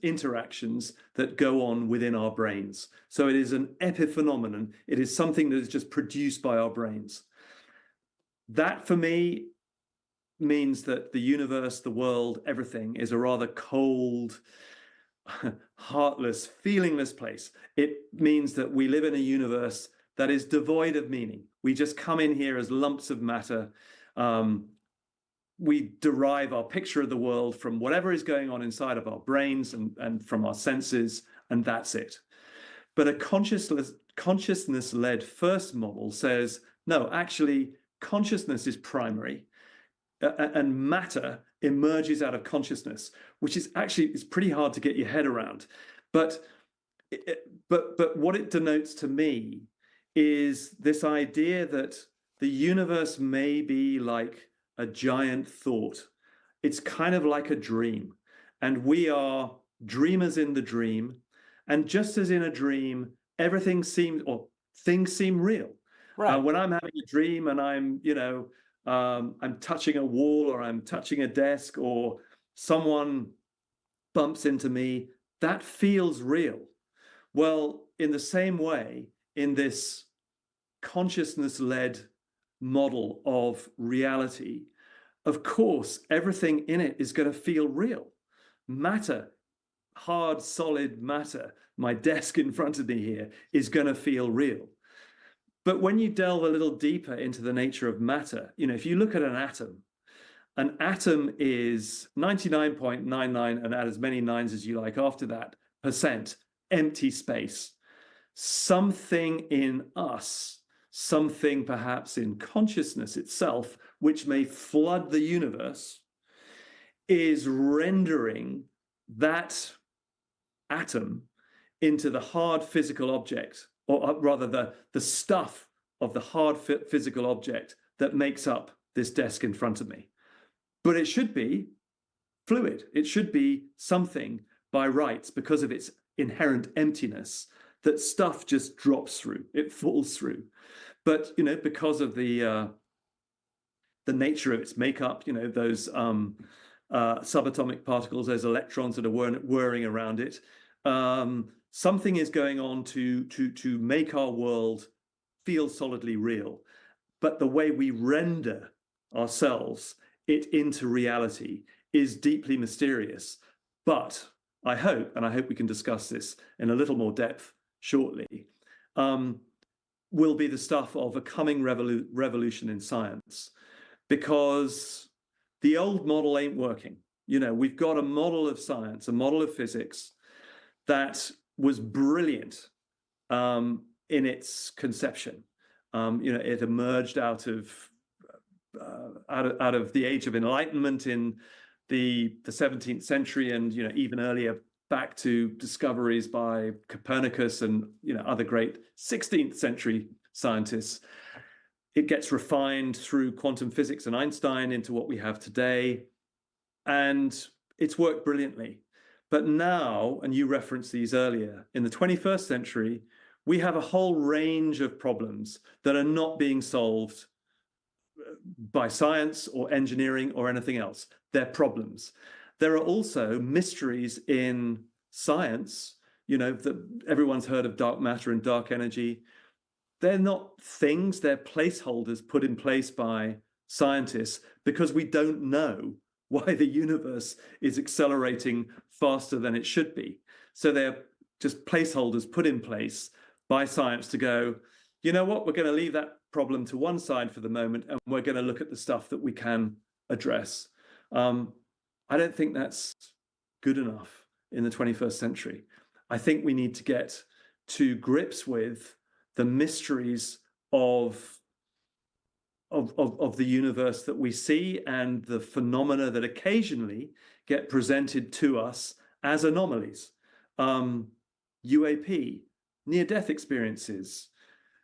interactions that go on within our brains. So it is an epiphenomenon. It is something that is just produced by our brains. That, for me, means that the universe, the world, everything is a rather cold, heartless, feelingless place. It means that we live in a universe that is devoid of meaning. We just come in here as lumps of matter. We derive our picture of the world from whatever is going on inside of our brains and from our senses, and that's it. But a consciousness-led first model says, no, actually, consciousness is primary, and matter emerges out of consciousness, which is actually, it's pretty hard to get your head around. But what it denotes to me is this idea that the universe may be like a giant thought. It's kind of like a dream, and we are dreamers in the dream. And just as in a dream, everything seems, or things seem real. Right. When I'm having a dream and I'm, I'm touching a wall, or I'm touching a desk, or someone bumps into me, that feels real. Well, in the same way, in this consciousness-led model of reality, of course, everything in it is going to feel real. Matter, hard, solid matter, my desk in front of me here, is going to feel real. But when you delve a little deeper into the nature of matter, if you look at an atom is 99.99, and add as many nines as you like after that, percent empty space. Something in us, something perhaps in consciousness itself, which may flood the universe, is rendering that atom into the hard physical object, or rather the stuff of the hard physical object that makes up this desk in front of me. But it should be fluid. It should be something by rights, because of its inherent emptiness, that stuff just drops through, it falls through. But, because of the nature of its makeup, those subatomic particles, those electrons that are whirring around it, something is going on to make our world feel solidly real. But the way we render ourselves it into reality is deeply mysterious. But I hope we can discuss this in a little more depth shortly, will be the stuff of a coming revolution in science, because the old model ain't working. We've got a model of science, a model of physics that was brilliant in its conception. It emerged out of the Age of Enlightenment in the 17th century, and even earlier, back to discoveries by Copernicus and other great 16th century scientists. It gets refined through quantum physics and Einstein into what we have today, and it's worked brilliantly. But now, and you referenced these earlier, in the 21st century, we have a whole range of problems that are not being solved by science or engineering or anything else. They're problems. There are also mysteries in science, that everyone's heard of dark matter and dark energy. They're not things, they're placeholders put in place by scientists because we don't know why the universe is accelerating faster than it should be. So they're just placeholders put in place by science to go, you know what, we're going to leave that problem to one side for the moment, and we're going to look at the stuff that we can address. I don't think that's good enough in the 21st century. I think we need to get to grips with the mysteries of the universe that we see, and the phenomena that occasionally get presented to us as anomalies. UAP, near-death experiences,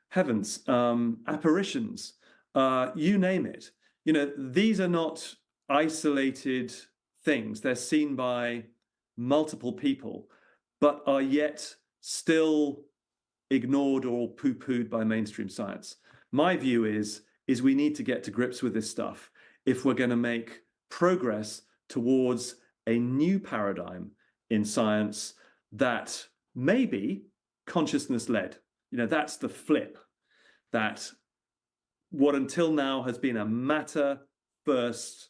heavens, apparitions, you name it. These are not isolated things. They're seen by multiple people, but are yet still ignored or poo-pooed by mainstream science. My view is we need to get to grips with this stuff if we're going to make progress towards a new paradigm in science that may be consciousness-led. That's the flip, that what until now has been a matter-first,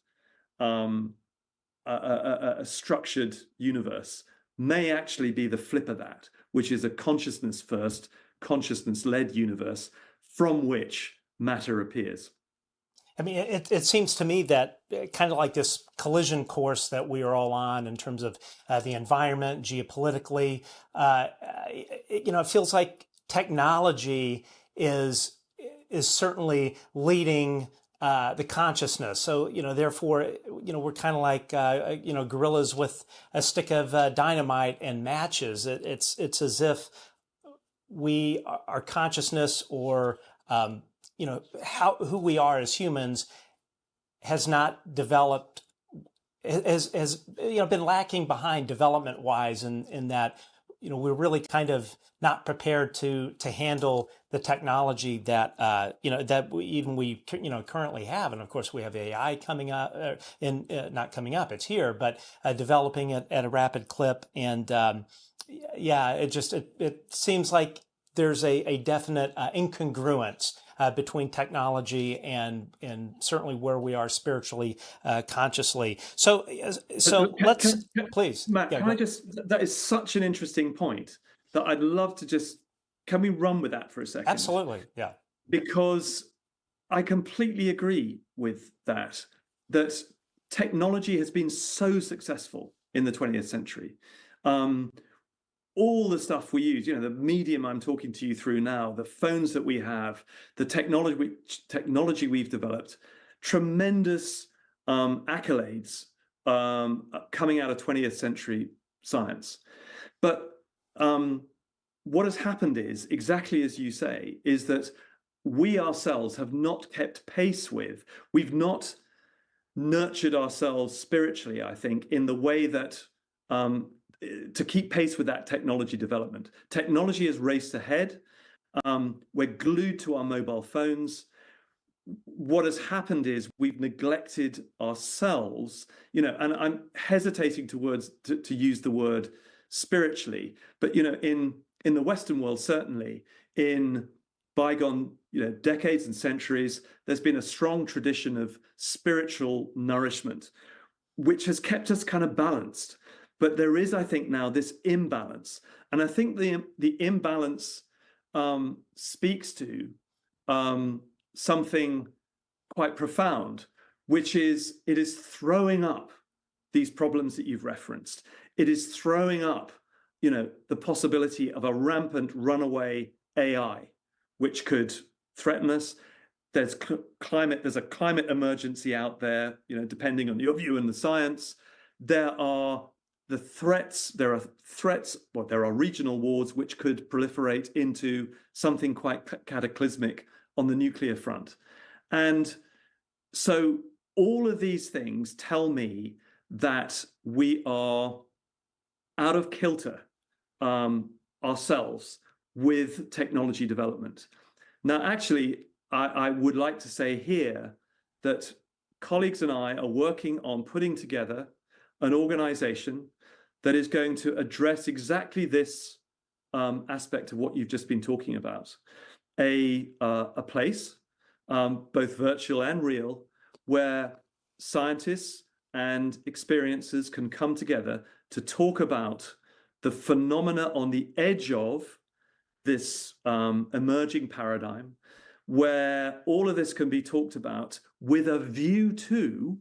a structured universe may actually be the flip of that, which is a consciousness-first, consciousness-led universe from which matter appears. I mean, it seems to me that kind of like this collision course that we are all on in terms of the environment, geopolitically, it feels like technology is certainly leading the consciousness. So, therefore, we're kind of like, gorillas with a stick of dynamite and matches. It's as if our consciousness or who we are as humans has not developed, has been lacking behind development wise in that we're really kind of not prepared to handle the technology that that we currently have. And of course we have AI coming up, not coming up, it's here, but developing it at a rapid clip. And it seems like there's a definite incongruence between technology and certainly where we are spiritually, consciously. So please, Matt, that is such an interesting point that I'd love to can we run with that for a second? Absolutely, yeah. Because I completely agree with that technology has been so successfany in the 20th century. All the stuff we use, the medium I'm talking to you through now, the phones that we have, the technology we've developed, tremendous accolades coming out of 20th century science. But what has happened is, exactly as you say, is that we ourselves have not kept pace with, we've not nurtured ourselves spiritually, I think, in the way that to keep pace with that technology development. Technology has raced ahead. We're glued to our mobile phones. What has happened is we've neglected ourselves, and I'm hesitating to use the word spiritually, but in the Western world, certainly in bygone decades and centuries, there's been a strong tradition of spiritual nourishment, which has kept us kind of balanced. But there is, I think, now this imbalance. And I think the imbalance speaks to something quite profound, which is it is throwing up these problems that you've referenced. It is throwing up, the possibility of a rampant runaway AI, which could threaten us. There's a climate emergency out there, depending on your view and the science. There are threats, there are regional wars which could proliferate into something quite cataclysmic on the nuclear front. And so all of these things tell me that we are out of kilter ourselves with technology development. Now, actually, I would like to say here that colleagues and I are working on putting together an organization that is going to address exactly this aspect of what you've just been talking about. A place, both virtual and real, where scientists and experiencers can come together to talk about the phenomena on the edge of this emerging paradigm, where all of this can be talked about with a view to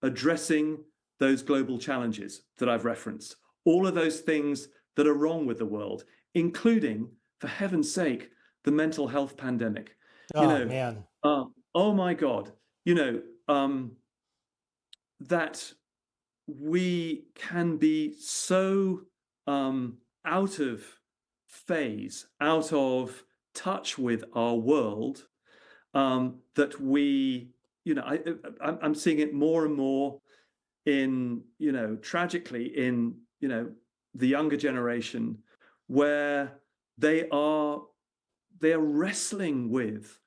addressing those global challenges that I've referenced, all of those things that are wrong with the world, including, for heaven's sake, the mental health pandemic. Man. Oh my God, that we can be so out of phase, out of touch with our world, that we, I'm seeing it more and more in, tragically in, the younger generation, where they are wrestling with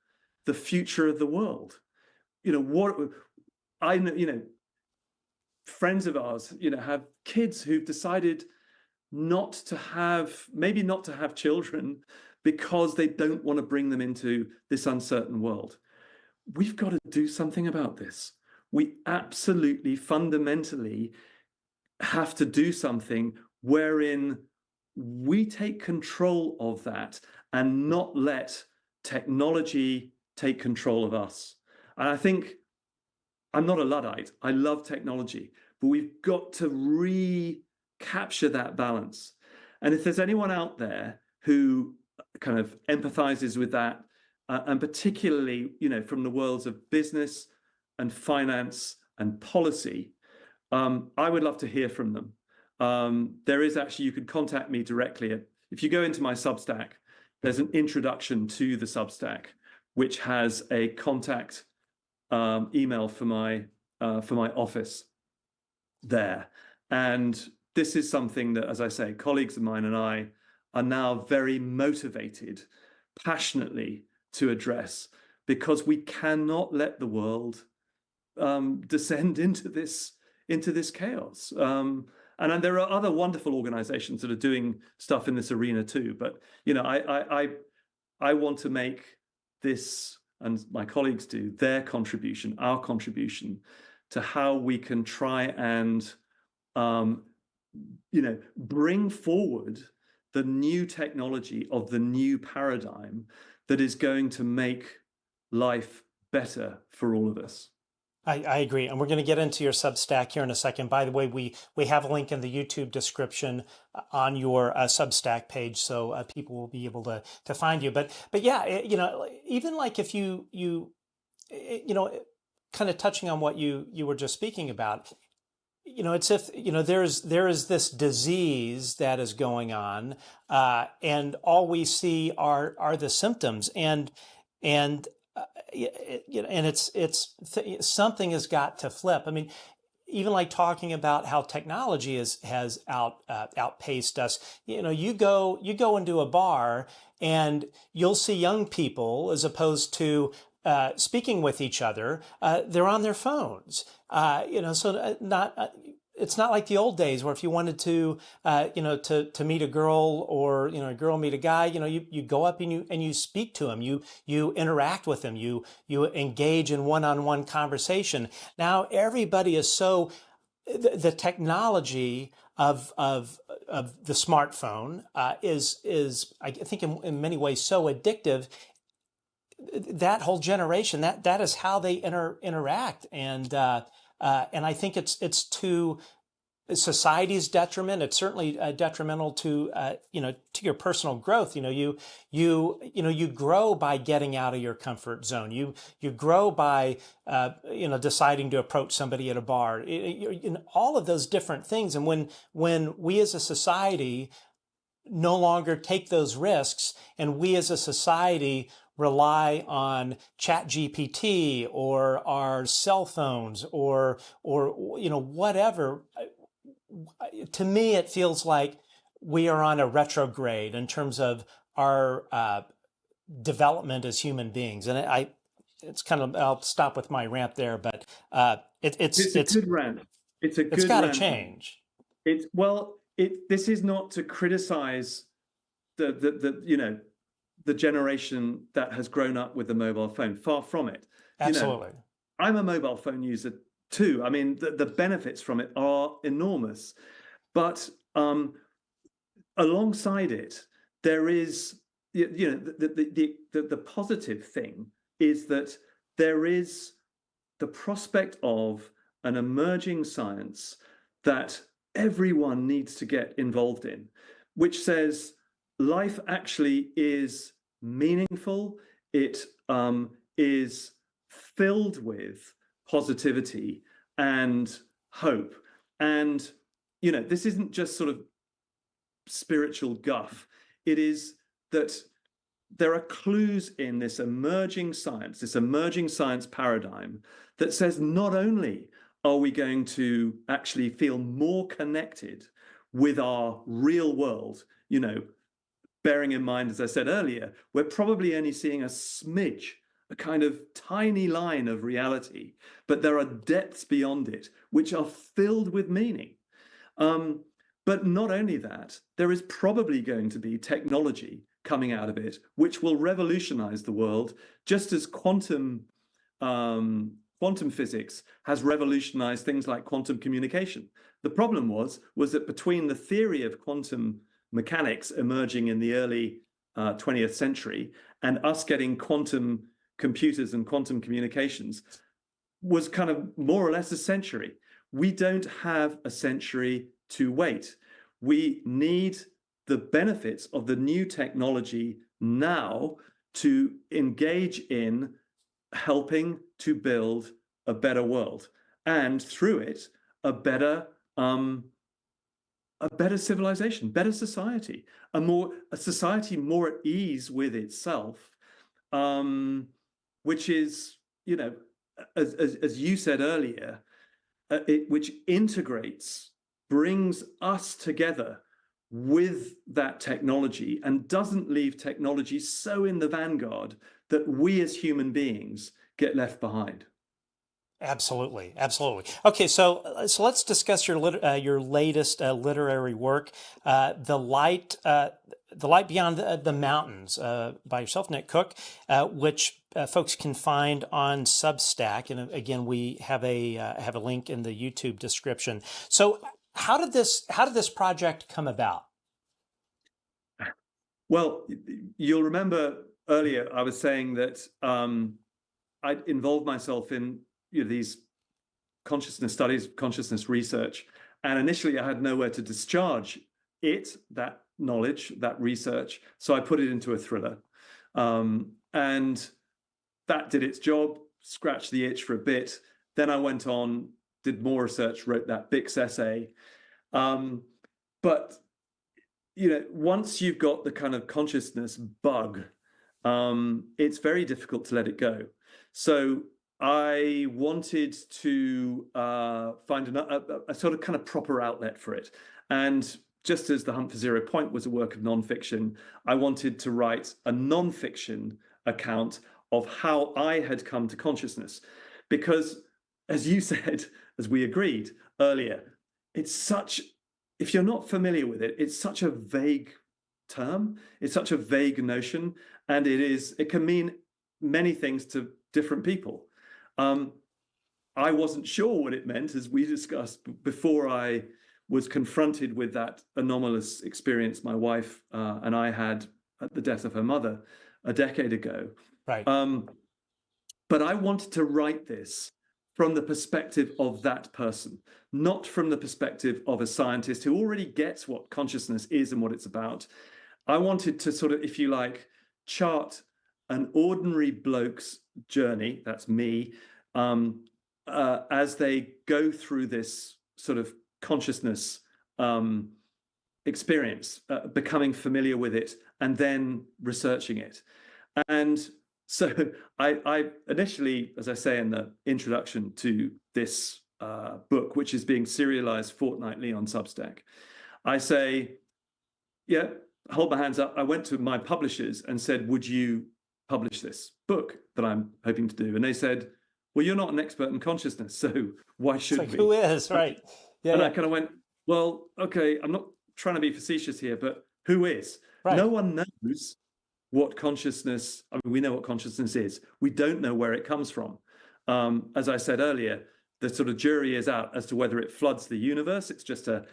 the future of the world. What I know, friends of ours, have kids who've decided maybe not to have children because they don't want to bring them into this uncertain world. We've got to do something about this. We absolutely fundamentally have to do something wherein we take control of that and not let technology take control of us. And I think I'm not a Luddite. I love technology, but we've got to recapture that balance. And if there's anyone out there who kind of empathizes with that, and particularly, from the worlds of business and finance and policy, I would love to hear from them. There is actually, you could contact me directly. If you go into my Substack, there's an introduction to the Substack, which has a contact email for my office there. And this is something that, as I say, colleagues of mine and I are now very motivated, passionately to address, because we cannot let the world descend into this chaos. And there are other wonderful organizations that are doing stuff in this arena too. But I want to make this, and my colleagues do, their contribution, our contribution to how we can try and bring forward the new technology of the new paradigm that is going to make life better for all of us. I agree. And we're going to get into your Substack here in a second. By the way, we have a link in the YouTube description on your Substack page, so people will be able to find you. But yeah, even like if you kind of touching on what you were just speaking about, it's if, there is this disease that is going on, and all we see are the symptoms, and it's something has got to flip. I mean, even like talking about how technology has outpaced us. You go into a bar and you'll see young people, as opposed to speaking with each other, they're on their phones. So it's not like the old days where if you wanted to meet a girl, or a girl meet a guy, you go up and you speak to him, you interact with him, you engage in one-on-one conversation. Now everybody is so, the technology of the smartphone is I think in many ways so addictive. That whole generation, that is how they interact, and I think it's to society's detriment. It's certainly detrimental to to your personal growth. You grow by getting out of your comfort zone. You grow by deciding to approach somebody at a bar. All of those different things, and when we as a society no longer take those risks, and we as a society rely on ChatGPT or our cell phones or whatever, to me it feels like we are on a retrograde in terms of our development as human beings. And it's kind of, I'll stop with my rant there, but it's a good rant. It's got to change. This is not to criticize the generation that has grown up with the mobile phone. Far from it. Absolutely. I'm a mobile phone user too. I mean, the benefits from it are enormous, but alongside it, there is, the positive thing is that there is the prospect of an emerging science that everyone needs to get involved in, which says life actually is meaningful. It is filled with positivity and hope. And, this isn't just sort of spiritual guff. It is that there are clues in this emerging science paradigm that says not only are we going to actually feel more connected with our real world, bearing in mind, as I said earlier, we're probably only seeing a smidge, a kind of tiny line of reality, but there are depths beyond it which are filled with meaning. But not only that, there is probably going to be technology coming out of it which will revolutionize the world, just as quantum physics has revolutionized things like quantum communication. The problem was that between the theory of quantum mechanics emerging in the early 20th century and us getting quantum computers and quantum communications, was kind of more or less a century. We don't have a century to wait. We need the benefits of the new technology now to engage in helping to build a better world, and through it, a better civilization, better society, a society more at ease with itself, which is, you know, as you said earlier, which integrates, brings us together with that technology, and doesn't leave technology so in the vanguard that we as human beings get left behind. Absolutely, absolutely. Okay, so let's discuss your latest literary work, the light beyond the mountains, by yourself, Nick Cook, which folks can find on Substack, and again, we have a link in the YouTube description. So, how did this project come about? Well, you'll remember earlier I was saying that I involved myself in these consciousness studies, consciousness research, and initially I had nowhere to discharge that knowledge, that research, so I put it into a thriller, and that did its job, scratched the itch for a bit. Then I went on, did more research, wrote that Bix essay, but once you've got the kind of consciousness bug, it's very difficult to let it go. So I wanted to find a sort of kind of proper outlet for it. And just as The Hunt for Zero Point was a work of nonfiction, I wanted to write a nonfiction account of how I had come to consciousness. Because, as you said, as we agreed earlier, if you're not familiar with it, it's such a vague term, it's such a vague notion, and it can mean many things to different people. I wasn't sure what it meant, as we discussed, before I was confronted with that anomalous experience my wife and I had at the death of her mother a decade ago. Right. But I wanted to write this from the perspective of that person, not from the perspective of a scientist who already gets what consciousness is and what it's about. I wanted to sort of, if you like, chart an ordinary bloke's journey, that's me, as they go through this sort of consciousness experience, becoming familiar with it, and then researching it. And so I initially, as I say in the introduction to this book, which is being serialized fortnightly on Substack, I say, yeah, hold my hands up. I went to my publishers and said, would you publish this book that I'm hoping to do? And they said, well, you're not an expert in consciousness, so why should we? Who is, right? Yeah, and I kind of went, well, okay, I'm not trying to be facetious here, but who is? Right. No one knows what consciousness, I mean, we know what consciousness is. We don't know where it comes from. As I said earlier, the sort of jury is out as to whether it floods the universe. It's just a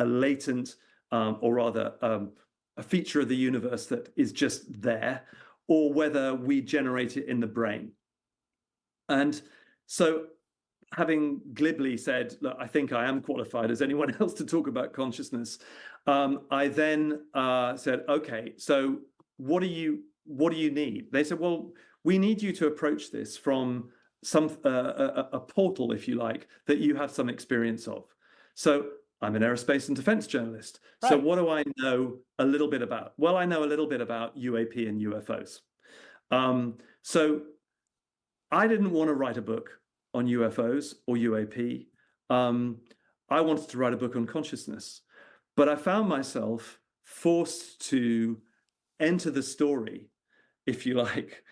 latent, or rather a feature of the universe that is just there, or whether we generate it in the brain. And so, having glibly said, look, I think I am qualified as anyone else to talk about consciousness, I then said, okay, so what do you need? They said, well, we need you to approach this from a portal, if you like, that you have some experience of. So I'm an aerospace and defense journalist. Right. So what do I know a little bit about? Well, I know a little bit about UAP and UFOs. So I didn't want to write a book on UFOs or UAP. I wanted to write a book on consciousness, but I found myself forced to enter the story, if you like,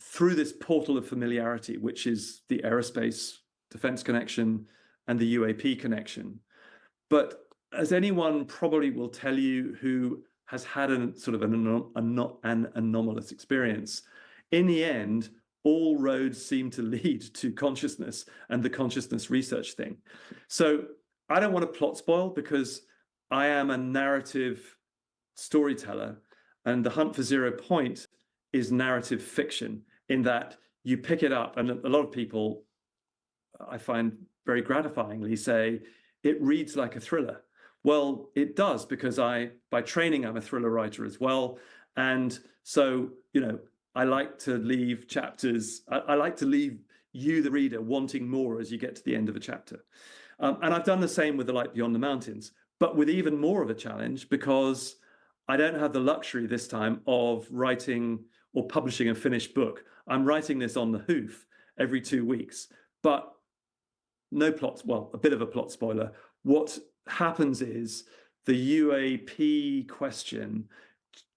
through this portal of familiarity, which is the aerospace defense connection and the UAP connection. But as anyone probably will tell you who has had a sort of an anomalous experience, in the end, all roads seem to lead to consciousness and the consciousness research thing. So I don't want to plot spoil, because I am a narrative storyteller, and The Hunt for Zero Point is narrative fiction, in that you pick it up, and a lot of people, I find very gratifyingly, say it reads like a thriller. Well, it does, because by training, I'm a thriller writer as well. And so, I like to leave chapters, I like to leave you, the reader, wanting more as you get to the end of a chapter. And I've done the same with The Light Beyond the Mountains, but with even more of a challenge, because I don't have the luxury this time of writing or publishing a finished book. I'm writing this on the hoof every 2 weeks, but no plots. Well, a bit of a plot spoiler. What happens is the UAP question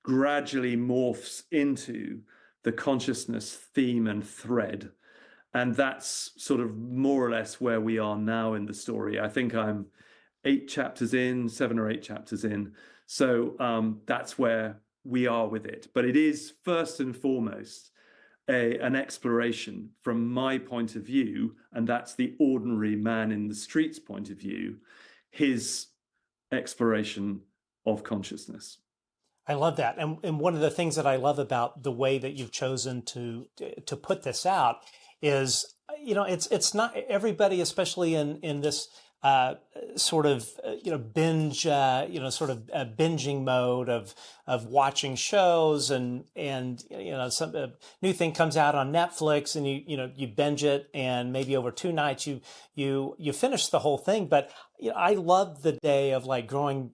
gradually morphs into the consciousness theme and thread. And that's sort of more or less where we are now in the story. I think I'm 7 or 8 chapters in. So that's where we are with it. But it is first and foremost an exploration from my point of view, and that's the ordinary man in the street's point of view, his exploration of consciousness. I love that. And one of the things that I love about the way that you've chosen to put this out is, it's not everybody, especially in this sort of binge sort of binging mode of watching shows, and some new thing comes out on Netflix, and you binge it, and maybe over 2 nights you finish the whole thing. But I love the day of like growing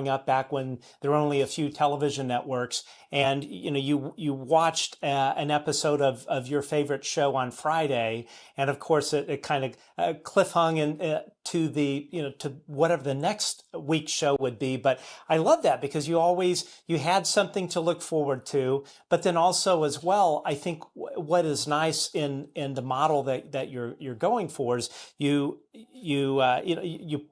up back when there were only a few television networks, and you watched an episode of your favorite show on Friday, and of course it kind of cliffhung to the to whatever the next week's show would be. But I love that, because you had something to look forward to. But then also as well, I think what is nice in the model that you're going for is you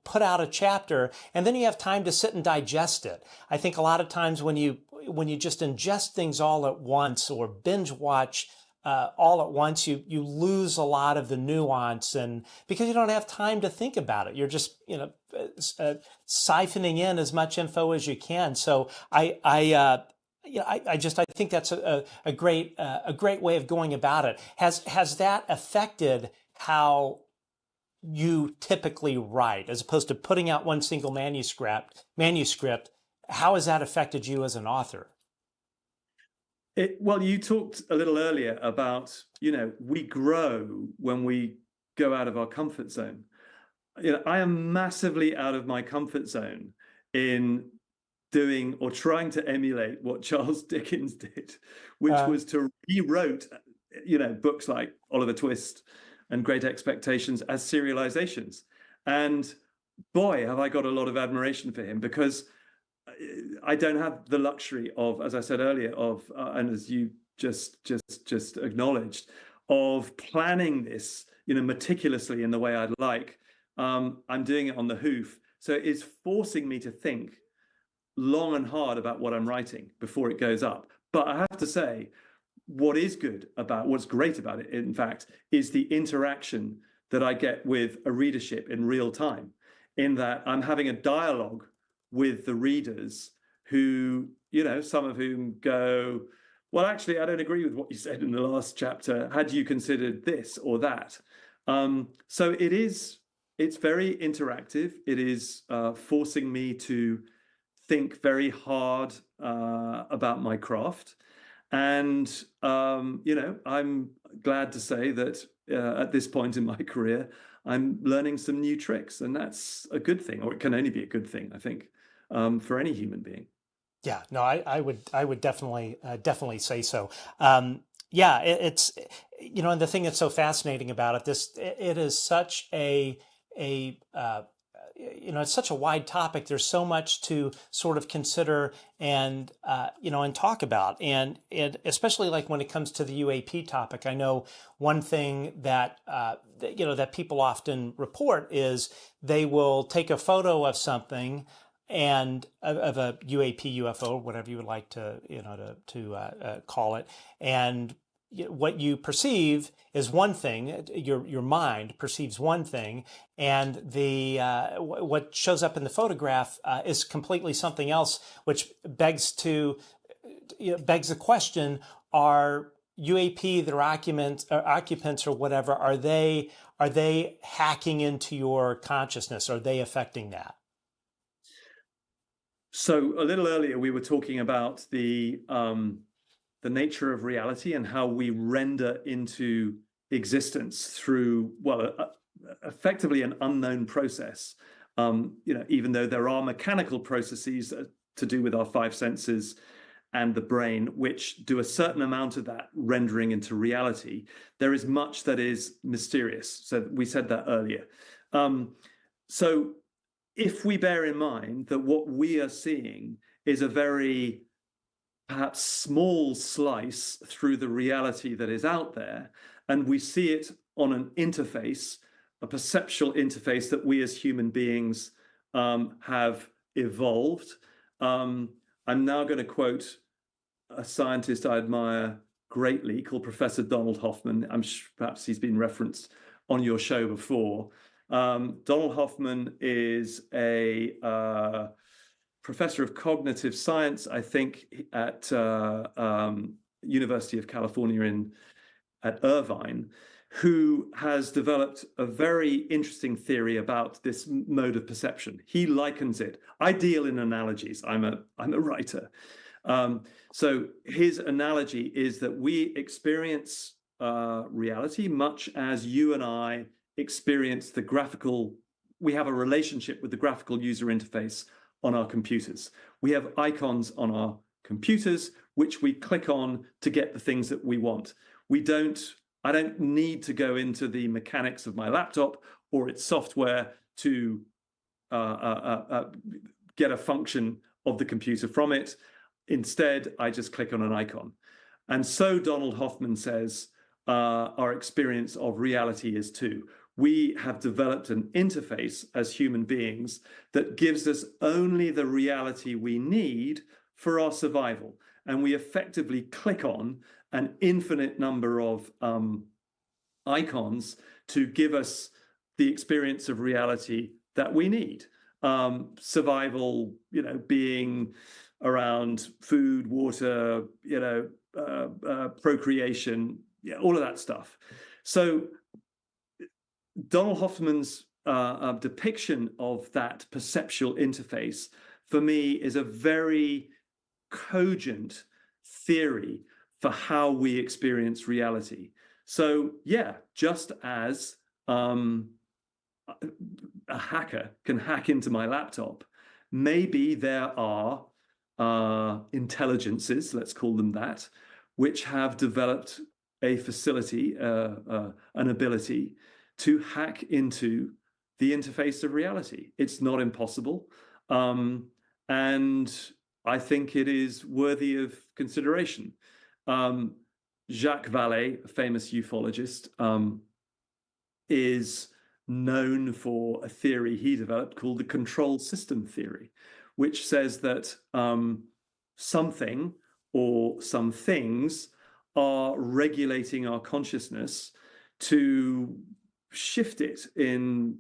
put out a chapter, and then you have time to sit and digest it. I think a lot of times when you just ingest things all at once, or binge watch all at once, you lose a lot of the nuance, and because you don't have time to think about it, you're just siphoning in as much info as you can. So I think that's a great way of going about it. Has that affected how you typically write, as opposed to putting out one single manuscript? How has that affected you as an author? Well, you talked a little earlier about, we grow when we go out of our comfort zone. I am massively out of my comfort zone in doing or trying to emulate what Charles Dickens did, which was to rewrote, books like Oliver Twist and Great Expectations as serializations. And boy, have I got a lot of admiration for him, because I don't have the luxury of, as I said earlier, and as you just acknowledged, of planning this, meticulously in the way I'd like. I'm doing it on the hoof, so it's forcing me to think long and hard about what I'm writing before it goes up. But I have to say, what's great about it, in fact, is the interaction that I get with a readership in real time, in that I'm having a dialogue with the readers who, some of whom go, well, actually, I don't agree with what you said in the last chapter. Had you considered this or that? So it's very interactive. It is forcing me to think very hard about my craft. And, I'm glad to say that at this point in my career, I'm learning some new tricks, and that's a good thing, or it can only be a good thing, I think, for any human being. Yeah, no, I would definitely say so. It's and the thing that's so fascinating about it is such it's such a wide topic. There's so much to sort of consider and talk about, and especially like when it comes to the UAP topic. I know one thing that that people often report is they will take a photo of something, and of a UAP, UFO, whatever you would like to call it, and what you perceive is one thing. Your mind perceives one thing, and the what shows up in the photograph is completely something else, which begs the question: are UAP, their occupants or whatever, are they hacking into your consciousness? Are they affecting that? So a little earlier, we were talking about the nature of reality and how we render into existence through, well, effectively an unknown process. Even though there are mechanical processes to do with our five senses and the brain, which do a certain amount of that rendering into reality, there is much that is mysterious. So we said that earlier. So if we bear in mind that what we are seeing is a very perhaps small slice through the reality that is out there, and we see it on an interface, a perceptual interface that we as human beings have evolved. I'm now going to quote a scientist I admire greatly called Professor Donald Hoffman. Perhaps he's been referenced on your show before. Donald Hoffman is a professor of cognitive science, I think, at University of California at Irvine, who has developed a very interesting theory about this mode of perception. He likens it. I deal in analogies. I'm a writer. So his analogy is that we experience reality much as you and I experience the graphical. We have a relationship with the graphical user interface on our computers. We have icons on our computers, which we click on to get the things that we want. I don't need to go into the mechanics of my laptop or its software to get a function of the computer from it. Instead, I just click on an icon. And so Donald Hoffman says our experience of reality is too. We have developed an interface as human beings that gives us only the reality we need for our survival. And we effectively click on an infinite number of icons to give us the experience of reality that we need. Survival, being around food, water, procreation, all of that stuff. So Donald Hoffman's depiction of that perceptual interface, for me, is a very cogent theory for how we experience reality. So, yeah, just as a hacker can hack into my laptop, maybe there are intelligences, let's call them that, which have developed a facility, an ability to hack into the interface of reality. It's not impossible. And I think it is worthy of consideration. Jacques Vallée, a famous ufologist, is known for a theory he developed called the control system theory, which says that something or some things are regulating our consciousness to shift it in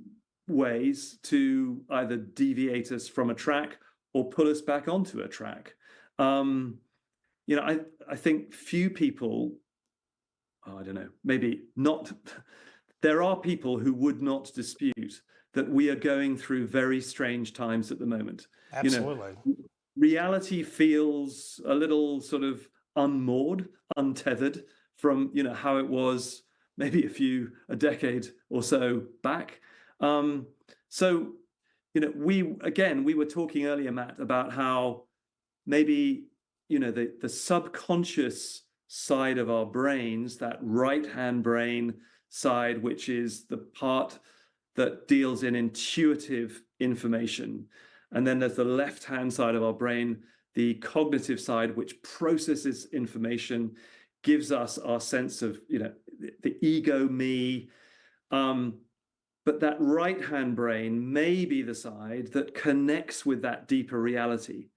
ways to either deviate us from a track or pull us back onto a track. I think few people, I don't know, maybe not, there are people who would not dispute that we are going through very strange times at the moment. Absolutely. Reality feels a little sort of unmoored, untethered from, how it was maybe a decade or so back. We were talking earlier, Matt, about how maybe, the subconscious side of our brains, that right-hand brain side, which is the part that deals in intuitive information. And then there's the left-hand side of our brain, the cognitive side, which processes information, gives us our sense of, the ego, me. But that right-hand brain may be the side that connects with that deeper reality.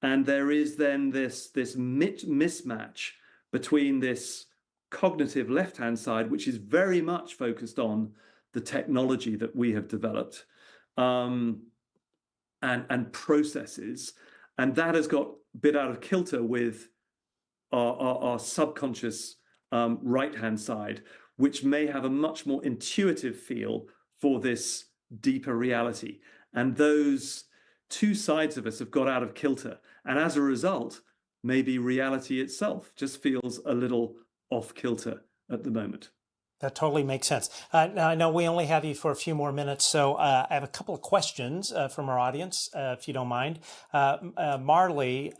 And there is then this mismatch between this cognitive left-hand side, which is very much focused on the technology that we have developed and processes. And that has got a bit out of kilter with our subconscious right-hand side, which may have a much more intuitive feel for this deeper reality. And those two sides of us have got out of kilter. And as a result, maybe reality itself just feels a little off kilter at the moment. That totally makes sense. Now, I know we only have you for a few more minutes, so I have a couple of questions from our audience, if you don't mind. Marley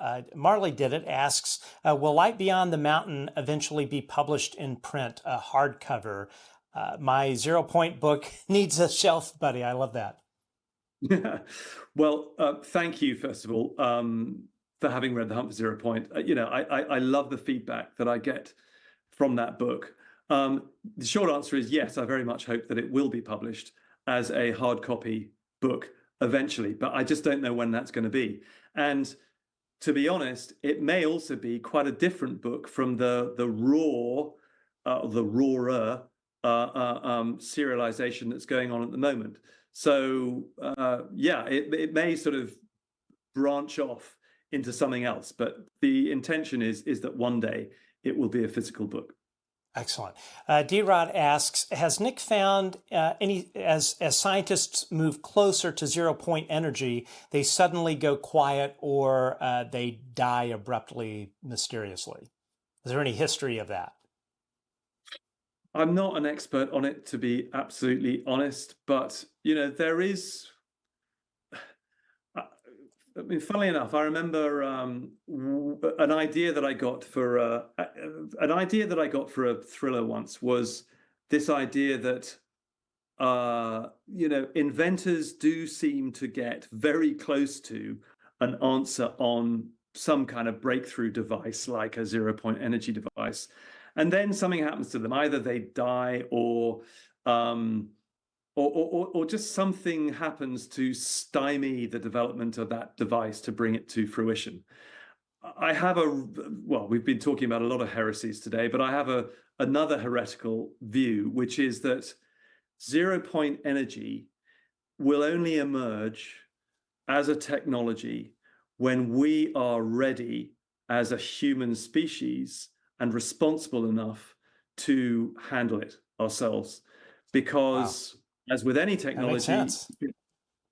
did it, asks, will Light Beyond the Mountain eventually be published in print, a hardcover? My 0 Point book needs a shelf, buddy. I love that. Well, thank you, first of all, for having read The Hunt for 0 Point. I love the feedback that I get from that book. The short answer is yes, I very much hope that it will be published as a hard copy book eventually, but I just don't know when that's going to be. And to be honest, it may also be quite a different book from the rawer serialization that's going on at the moment. So yeah, it may sort of branch off into something else, but the intention is that one day it will be a physical book. Excellent. D-Rod asks, has Nick found as scientists move closer to 0 Point energy, they suddenly go quiet or they die abruptly, mysteriously? Is there any history of that? I'm not an expert on it, to be absolutely honest, but there is. I mean, funnily enough, I remember an idea that I got for a thriller once was this idea that inventors do seem to get very close to an answer on some kind of breakthrough device like a 0 Point energy device, and then something happens to them. Either they die or just something happens to stymie the development of that device to bring it to fruition. We've been talking about a lot of heresies today, but I have another heretical view, which is that 0 Point energy will only emerge as a technology when we are ready as a human species and responsible enough to handle it ourselves. Because as with any technology,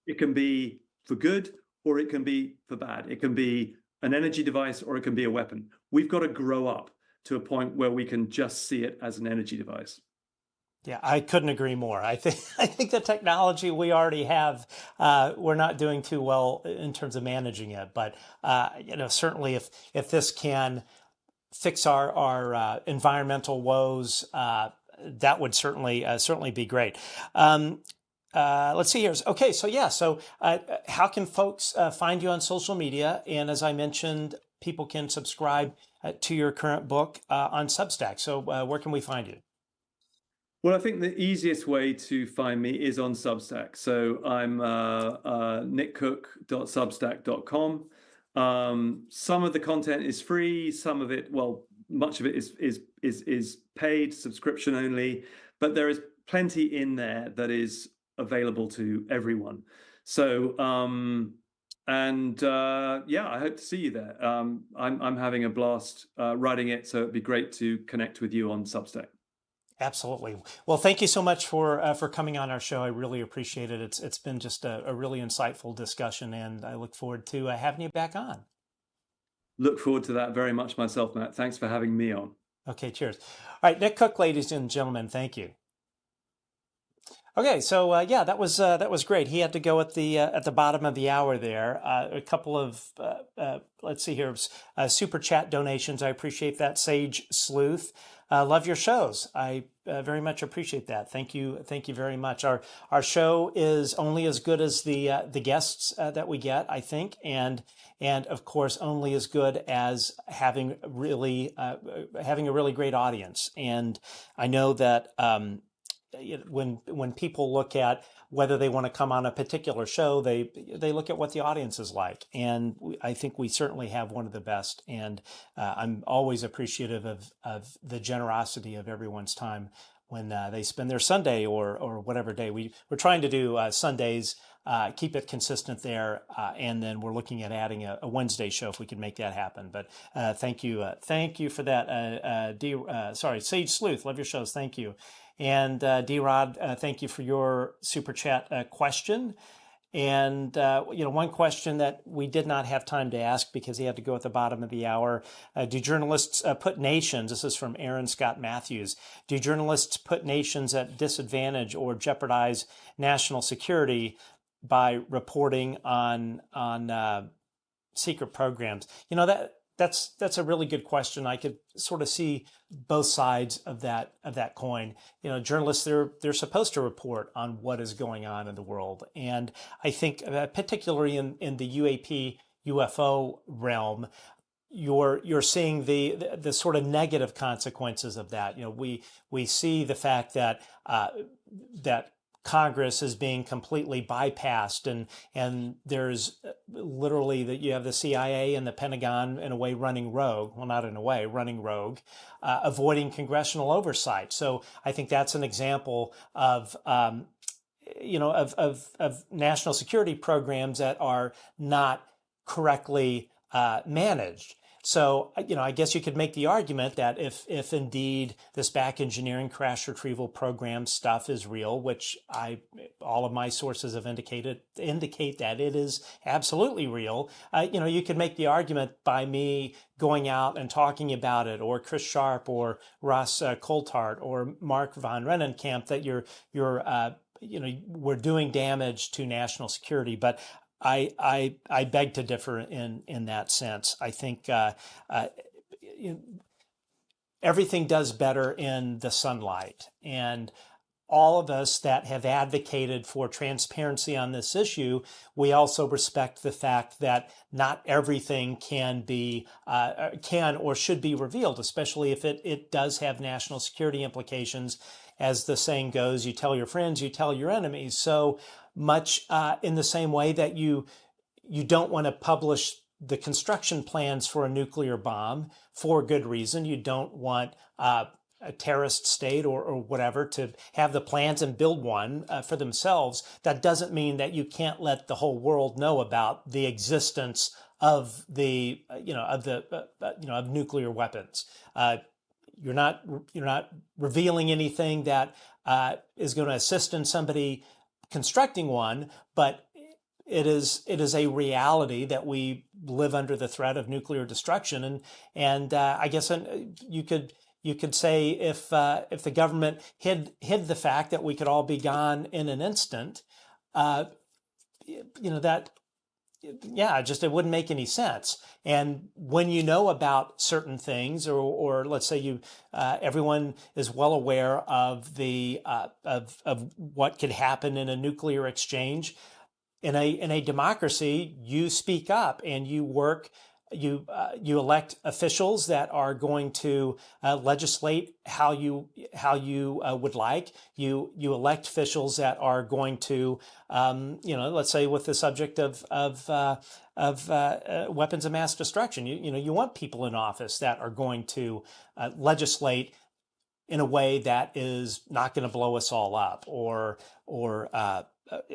it can be for good or it can be for bad. It can be an energy device or it can be a weapon. We've got to grow up to a point where we can just see it as an energy device. Yeah, I couldn't agree more. I think the technology we already have, we're not doing too well in terms of managing it. But certainly if this can fix our environmental woes, that would certainly be great. Let's see here. Okay, so how can folks find you on social media? And as I mentioned, people can subscribe to your current book on Substack. So where can we find you? Well, I think the easiest way to find me is on Substack. So I'm nickcook.substack.com. Some of the content is free. Some of it, much of it is paid, subscription only. But there is plenty in there that is available to everyone. So I hope to see you there. I'm having a blast writing it, so it'd be great to connect with you on Substack. Absolutely. Well, thank you so much for coming on our show. I really appreciate it. It's been just a really insightful discussion, and I look forward to having you back on. Look forward to that very much myself, Matt. Thanks for having me on. Okay, cheers. All right, Nick Cook, ladies and gentlemen, thank you. Okay, so that was great. He had to go at the bottom of the hour there. A couple of let's see here, super chat donations. I appreciate that. Sage Sleuth, love your shows. I very much appreciate that. Thank you very much. Our show is only as good as the guests that we get, I think, and of course only as good as having a really great audience. And I know that. When people look at whether they want to come on a particular show, they look at what the audience is like, and I think we certainly have one of the best. And I'm always appreciative of the generosity of everyone's time they spend their Sunday or whatever day. We're trying to do Sundays, keep it consistent there, and then we're looking at adding a Wednesday show if we can make that happen. But thank you for that. Sage Sleuth, love your shows. Thank you. And D-Rod, thank you for your super chat question. And, one question that we did not have time to ask because he had to go at the bottom of the hour. Do journalists put nations, this is from Aaron Scott Matthews, do journalists put nations at disadvantage or jeopardize national security by reporting on secret programs? That's a really good question. I could sort of see both sides of that coin. Journalists, they're supposed to report on what is going on in the world, and I think particularly in the UAP UFO realm, you're seeing the sort of negative consequences of that. We see the fact that Congress is being completely bypassed, and there's literally that you have the CIA and the Pentagon in a way running rogue. Well, not in a way, running rogue, avoiding congressional oversight. So I think that's an example of national security programs that are not correctly managed. So, I guess you could make the argument that if indeed this back engineering crash retrieval program stuff is real, which all of my sources have indicate that it is absolutely real, you could make the argument by me going out and talking about it, or Chris Sharp or Ross Coulthart or Mark von Rennenkamp, that we're doing damage to national security. But I beg to differ in that sense. I think everything does better in the sunlight, and all of us that have advocated for transparency on this issue, we also respect the fact that not everything can or should be revealed, especially if it does have national security implications. As the saying goes, you tell your friends, you tell your enemies. So much in the same way that you don't want to publish the construction plans for a nuclear bomb for good reason. You don't want a terrorist state or whatever to have the plans and build one for themselves. That doesn't mean that you can't let the whole world know about the existence of of nuclear weapons. You're not revealing anything that is going to assist in somebody constructing one, but it is a reality that we live under the threat of nuclear destruction, and I guess you could say if the government hid the fact that we could all be gone in an instant, it wouldn't make any sense. And when you know about certain things, or let's say everyone is well aware of of what could happen in a nuclear exchange, in a democracy, you speak up and you work. You elect officials that are going to legislate how you would like. You elect officials that are going to, let's say with the subject of weapons of mass destruction. You want people in office that are going to legislate in a way that is not going to blow us all up or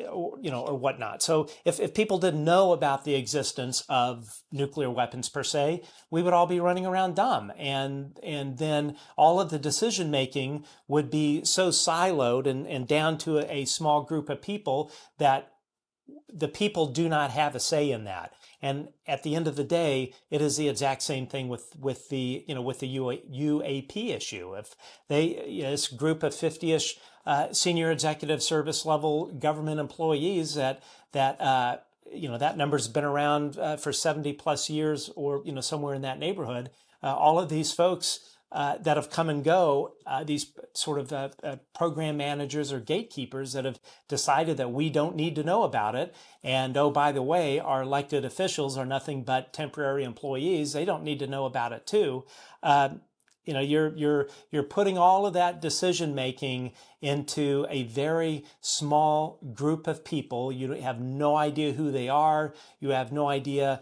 whatnot. So if people didn't know about the existence of nuclear weapons per se, we would all be running around dumb. And then all of the decision making would be so siloed and down to a small group of people that the people do not have a say in that. And at the end of the day, it is the exact same thing with the UAP issue. If this group of 50-ish senior executive service level government employees that number's been around for 70 plus years, or somewhere in that neighborhood, all of these folks that have come and go, these sort of program managers or gatekeepers that have decided that we don't need to know about it. And oh, by the way, our elected officials are nothing but temporary employees. They don't need to know about it too. You're putting all of that decision making into a very small group of people. You have no idea who they are. You have no idea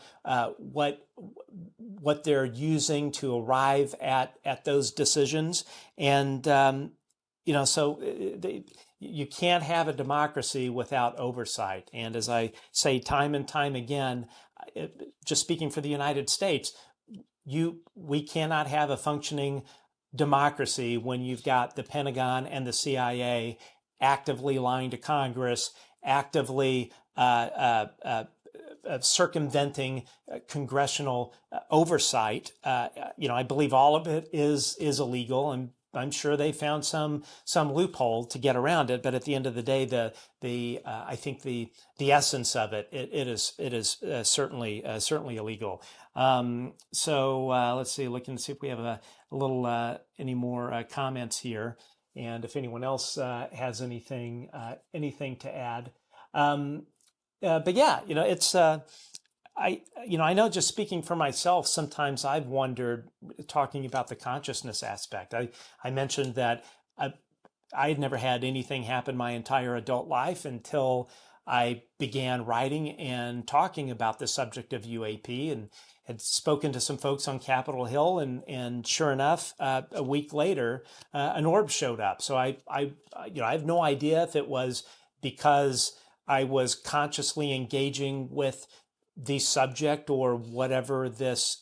what they're using to arrive at those decisions. And so you can't have a democracy without oversight. And as I say time and time again, just speaking for the United States, we cannot have a functioning democracy when you've got the Pentagon and the CIA actively lying to Congress, actively circumventing congressional oversight. I believe all of it is illegal, and I'm sure they found some loophole to get around it. But at the end of the day, I think the essence of it is certainly illegal. So let's see, looking to see if we have a little any more comments here, and if anyone else has anything to add. But yeah, it's I know, just speaking for myself, sometimes I've wondered, talking about the consciousness aspect. I mentioned that I had never had anything happen my entire adult life until I began writing and talking about the subject of UAP, and had spoken to some folks on Capitol Hill, and sure enough, a week later, an orb showed up. So I have no idea if it was because I was consciously engaging with the subject or whatever this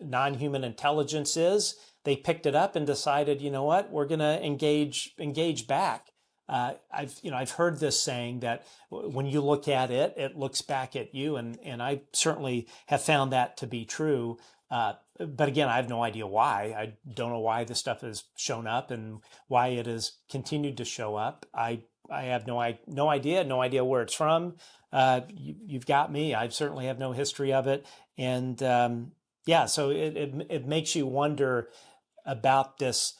non-human intelligence is. They picked it up and decided, you know what, we're going to engage back. I've heard this saying that when you look at it, it looks back at you, and I certainly have found that to be true. But again, I have no idea why. I don't know why this stuff has shown up and why it has continued to show up. I have no idea where it's from. You've got me. I certainly have no history of it, and so it makes you wonder about this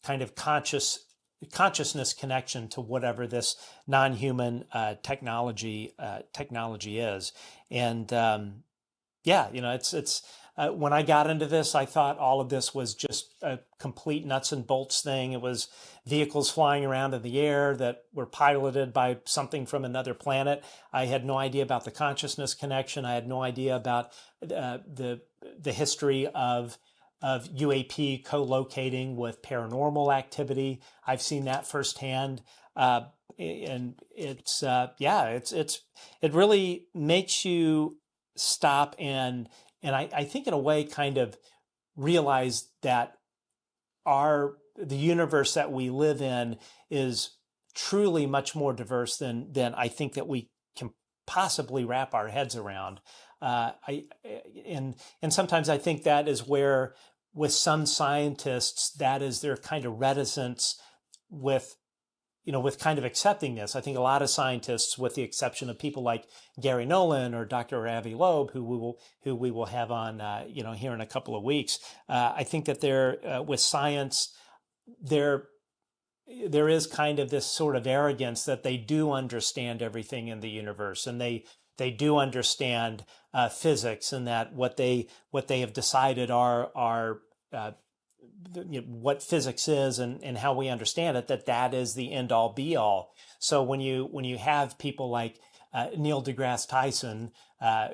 kind of consciousness connection to whatever this non-human technology is. And it's when I got into this, I thought all of this was just a complete nuts and bolts thing. It was vehicles flying around in the air that were piloted by something from another planet. I had no idea about the consciousness connection. I had no idea about the history of UAP co-locating with paranormal activity. I've seen that firsthand, and it really makes you stop and I think in a way kind of realize that the universe that we live in is truly much more diverse than I think that we can possibly wrap our heads around. And sometimes I think that is where, with some scientists, that is their kind of reticence with kind of accepting this. I think a lot of scientists, with the exception of people like Gary Nolan or Dr. Avi Loeb, who we will have on, here in a couple of weeks, I think that with science, there is kind of this sort of arrogance that they do understand everything in the universe, and they do understand physics, and that what they have decided are what physics is and how we understand it, that is the end all be all. So when you have people like Neil deGrasse Tyson,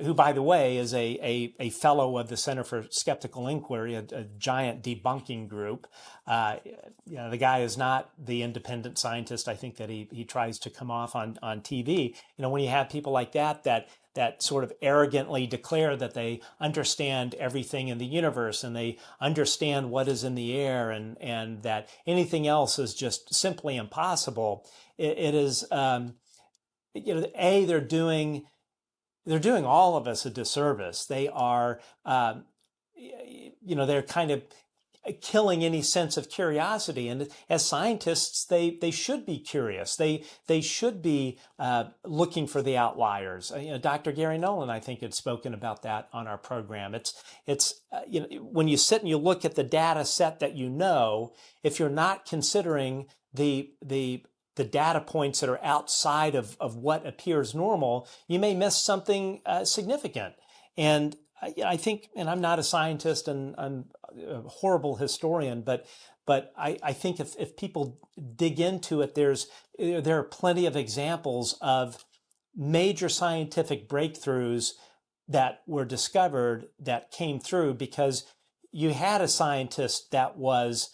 who, by the way, is a fellow of the Center for Skeptical Inquiry, a giant debunking group. The guy is not the independent scientist I think that he tries to come off on TV. When you have people like that sort of arrogantly declare that they understand everything in the universe, and they understand what is in the air, and that anything else is just simply impossible, it is, they're doing all of us a disservice. They are, they're kind of killing any sense of curiosity. And as scientists, they should be curious. They should be looking for the outliers. Dr. Gary Nolan, I think, had spoken about that on our program. It's when you sit and you look at the data set that if you're not considering the data points that are outside of what appears normal, you may miss something significant. And I think, and I'm not a scientist and I'm a horrible historian, but I think if people dig into it, there are plenty of examples of major scientific breakthroughs that were discovered that came through because you had a scientist that was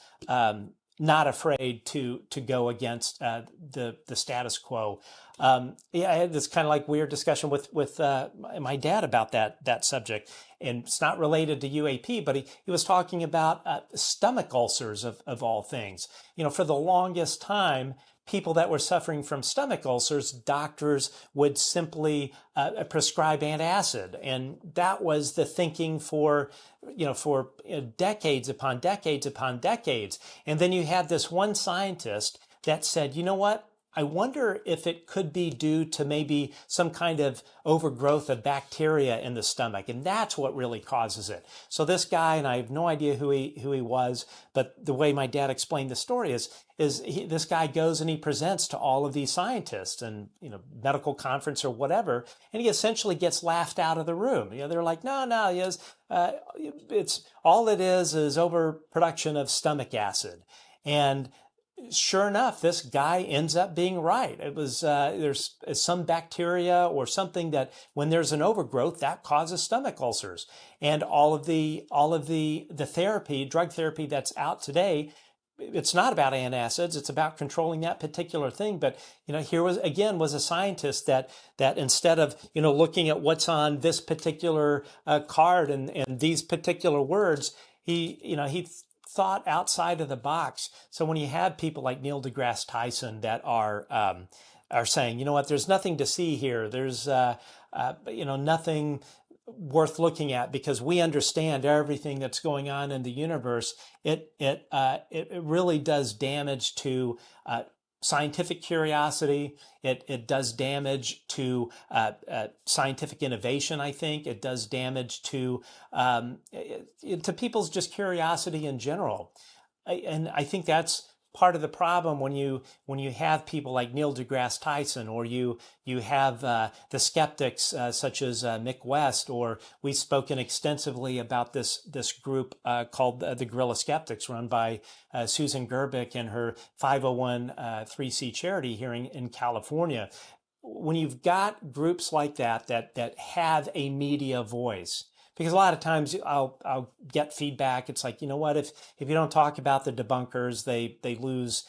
not afraid to go against the status quo. Yeah, I had this kind of like weird discussion with my dad about that subject, and it's not related to UAP, but he was talking about stomach ulcers of all things. For the longest time, people that were suffering from stomach ulcers, doctors would simply prescribe antacid, and that was the thinking for decades upon decades upon decades. And then you had this one scientist that said, you know what? I wonder if it could be due to maybe some kind of overgrowth of bacteria in the stomach, and that's what really causes it. So this guy, and I have no idea who he was, but the way my dad explained the story is this guy goes and he presents to all of these scientists and medical conference or whatever, and he essentially gets laughed out of the room. They're like, no, yes, it's all it is overproduction of stomach acid. And sure enough, this guy ends up being right. It was there's some bacteria or something that when there's an overgrowth that causes stomach ulcers, and all of the therapy, drug therapy that's out today, it's not about antacids. It's about controlling that particular thing. But here was a scientist that instead of looking at what's on this particular card and these particular words, he thought outside of the box. So when you have people like Neil deGrasse Tyson that are saying, you know what, there's nothing to see here. There's nothing worth looking at because we understand everything that's going on in the universe. It really does damage to scientific curiosity. It does damage to scientific innovation. I think it does damage to people's just curiosity in general, and I think that's part of the problem when you have people like Neil deGrasse Tyson, or you have the skeptics such as Mick West, or we've spoken extensively about this group called the Guerrilla Skeptics, run by Susan Gerbic and her 501(c) charity here in California. When you've got groups like that have a media voice, because a lot of times I'll get feedback. It's like, you know what, if you don't talk about the debunkers, they lose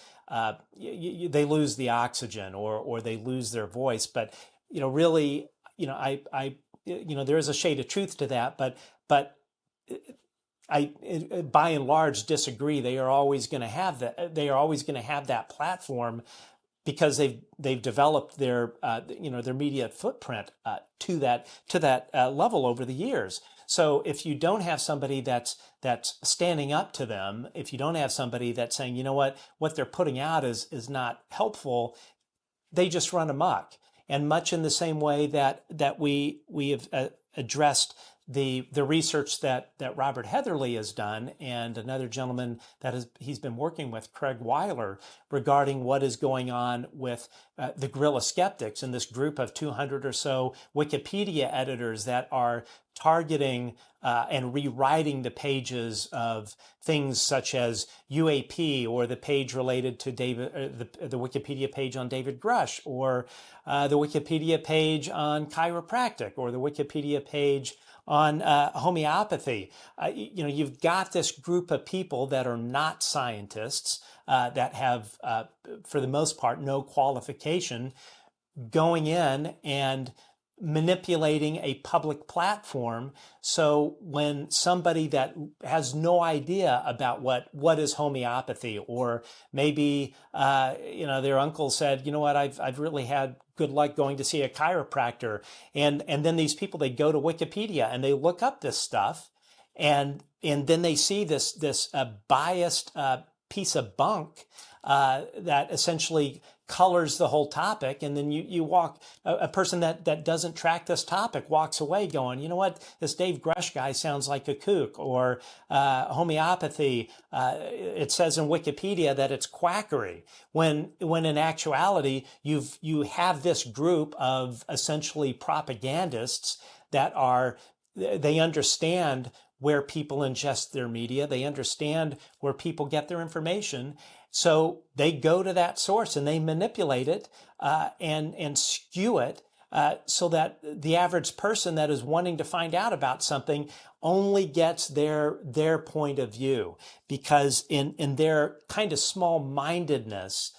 they lose the oxygen or they lose their voice. But really, I there is a shade of truth to that. But I by and large disagree. They are always going to have that. They are always going to have that platform, because they've developed their their media footprint to that level over the years. So if you don't have somebody that's standing up to them, if you don't have somebody that's saying, you know what they're putting out is not helpful, they just run amok. And much in the same way that we have addressed the research that Robert Heatherly has done, and another gentleman he's been working with, Craig Weiler, regarding what is going on with the Guerrilla Skeptics and this group of 200 or so Wikipedia editors that are targeting and rewriting the pages of things such as UAP, or the page related to the Wikipedia page on David Grush, or the Wikipedia page on chiropractic, or the Wikipedia page on homeopathy. You've got this group of people that are not scientists, that have, for the most part, no qualification, going in and manipulating a public platform. So when somebody that has no idea about what is homeopathy, or maybe their uncle said, you know what, I've really had good luck going to see a chiropractor, and then these people, they go to Wikipedia and they look up this stuff, and then they see this biased piece of bunk that essentially colors the whole topic. And then you walk, a person that doesn't track this topic walks away going, you know what, this Dave Grush guy sounds like a kook. Or homeopathy, it says in Wikipedia that it's quackery, when in actuality you have this group of essentially propagandists that they understand where people ingest their media. They understand where people get their information. So they go to that source and they manipulate it and skew it so that the average person that is wanting to find out about something only gets their point of view, because in their kind of small-mindedness,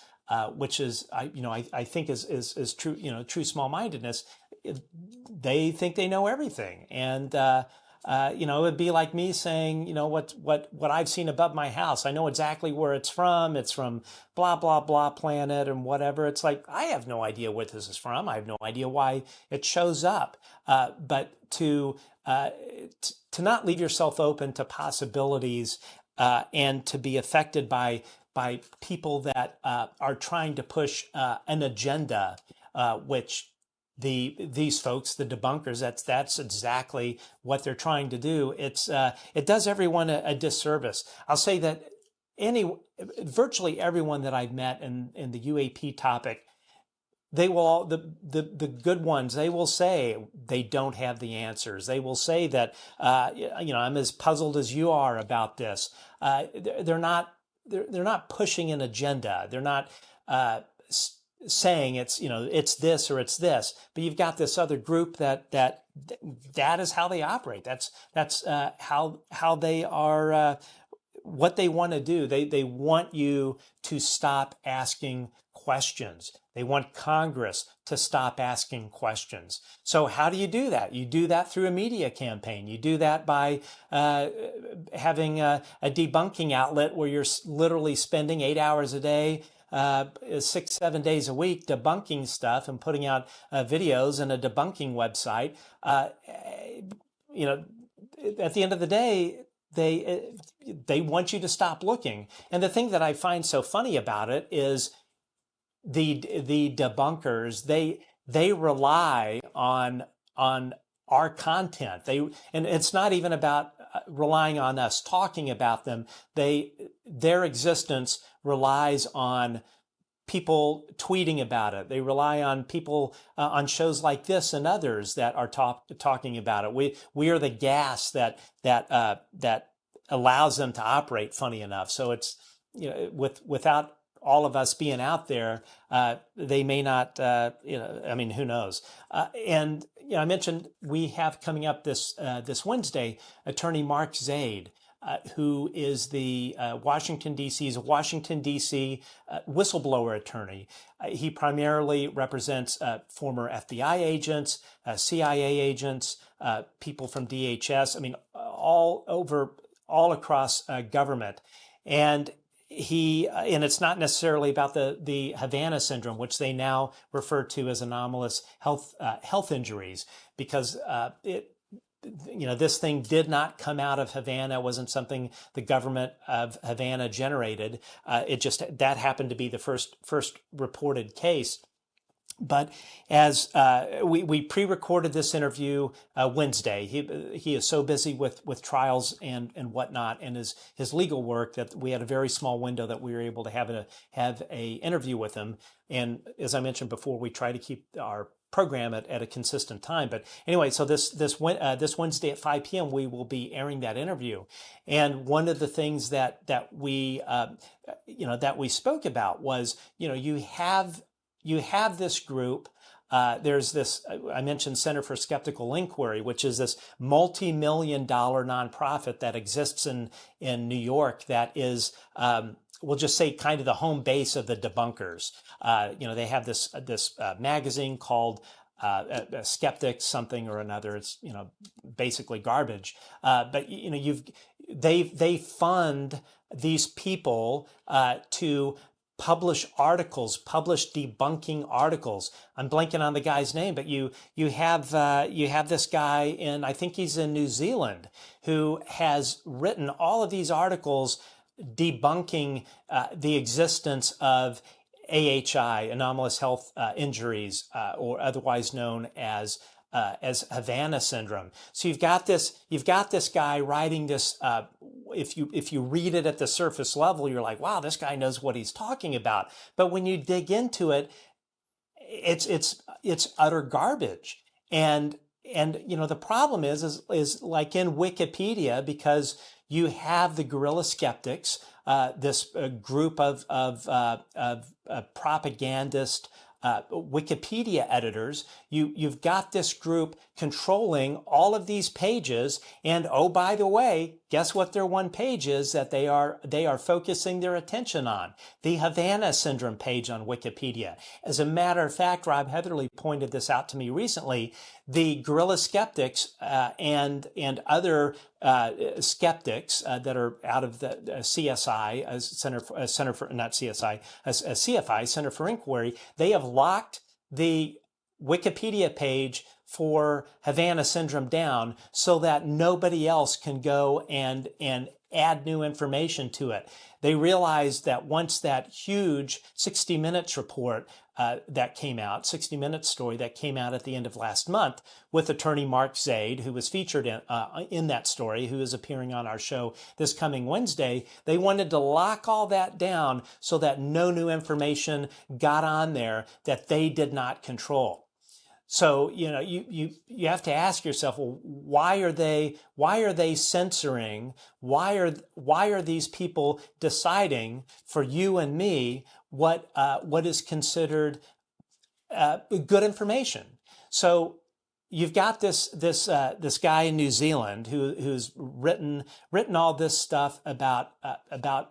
which is I think is true, true small-mindedness, they think they know everything. And it would be like me saying, what I've seen above my house, I know exactly where it's from. It's from blah, blah, blah planet and whatever. It's like, I have no idea what this is from. I have no idea why it shows up. But to not leave yourself open to possibilities, and to be affected by people that are trying to push an agenda, which these folks, the debunkers, that's exactly what they're trying to do. It does everyone a disservice. I'll say that virtually everyone that I've met in the UAP topic, they will all, the good ones, they will say they don't have the answers. They will say that I'm as puzzled as you are about this. They're not pushing an agenda. They're not saying it's this or it's this, but you've got this other group that is how they operate. That's how they are, what they want to do. They want you to stop asking questions. They want Congress to stop asking questions. So how do you do that? You do that through a media campaign. You do that by having a debunking outlet where you're literally spending 8 hours a day, 6-7 days a week debunking stuff and putting out videos and a debunking website. At the end of the day, they want you to stop looking. And the thing that I find so funny about it is the debunkers, they rely on our content. And it's not even about relying on us talking about them. Their existence relies on people tweeting about it. They rely on people on shows like this and others that are talking about it. We are the gas that allows them to operate. Funny enough, so it's without all of us being out there, they may not. Who knows? And I mentioned we have coming up this Wednesday, Attorney Mark Zaid, who is the Washington, D.C. Whistleblower attorney. He primarily represents former FBI agents, CIA agents, people from DHS. All across government. And it's not necessarily about the Havana syndrome, which they now refer to as anomalous health injuries, because this thing did not come out of Havana. It wasn't something the government of Havana generated. That happened to be the first reported case. But as we pre-recorded this interview Wednesday, he is so busy with trials and whatnot and his legal work that we had a very small window that we were able to have a interview with him. And as I mentioned before, we try to keep our program at a consistent time. But anyway, so this Wednesday at 5 p.m. we will be airing that interview. And one of the things that we spoke about was you have this group. There's this, I mentioned Center for Skeptical Inquiry, which is this multi-million-dollar nonprofit that exists in New York that is, we'll just say, kind of the home base of the debunkers. They have this magazine called Skeptics something or another. It's basically garbage. But they fund these people to publish debunking articles. I'm blanking on the guy's name, but you have this guy in, I think he's in New Zealand, who has written all of these articles debunking the existence of AHI, anomalous health injuries, or otherwise known as Havana syndrome. So you've got this guy writing this. If you read it at the surface level, you're like, wow, this guy knows what he's talking about. But when you dig into it, it's utter garbage. And the problem is like in Wikipedia, because you have the guerrilla skeptics, this group of propagandist Wikipedia editors. You've got this group controlling all of these pages. And oh, by the way, guess what their one page is that they are focusing their attention on? The Havana syndrome page on Wikipedia. As a matter of fact, Rob Heatherly pointed this out to me recently. The guerrilla skeptics and other skeptics that are out of the CSI, Center for not CSI, CFI, Center for Inquiry, they have locked the Wikipedia page for Havana syndrome down so that nobody else can go and add new information to it. They realized that once that huge 60 Minutes report that came out, 60 Minutes story that came out at the end of last month with attorney Mark Zaid, who was featured in that story, who is appearing on our show this coming Wednesday, they wanted to lock all that down so that no new information got on there that they did not control. So, you have to ask yourself, well, why are they censoring? Why are these people deciding for you and me what is considered good information? So you've got this guy in New Zealand who's written all this stuff about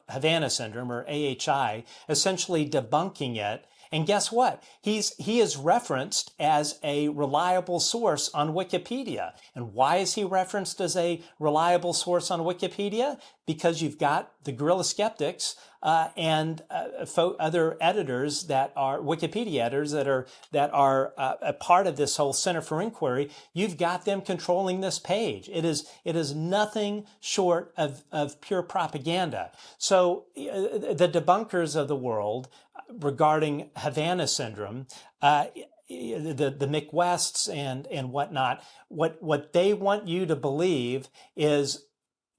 Havana syndrome or AHI, essentially debunking it. And guess what? He is referenced as a reliable source on Wikipedia. And why is he referenced as a reliable source on Wikipedia? Because you've got the guerrilla skeptics and other editors that are Wikipedia editors that are a part of this whole Center for Inquiry. You've got them controlling this page. It is nothing short of pure propaganda. So the debunkers of the world regarding Havana syndrome, the Mick Wests and whatnot, what they want you to believe is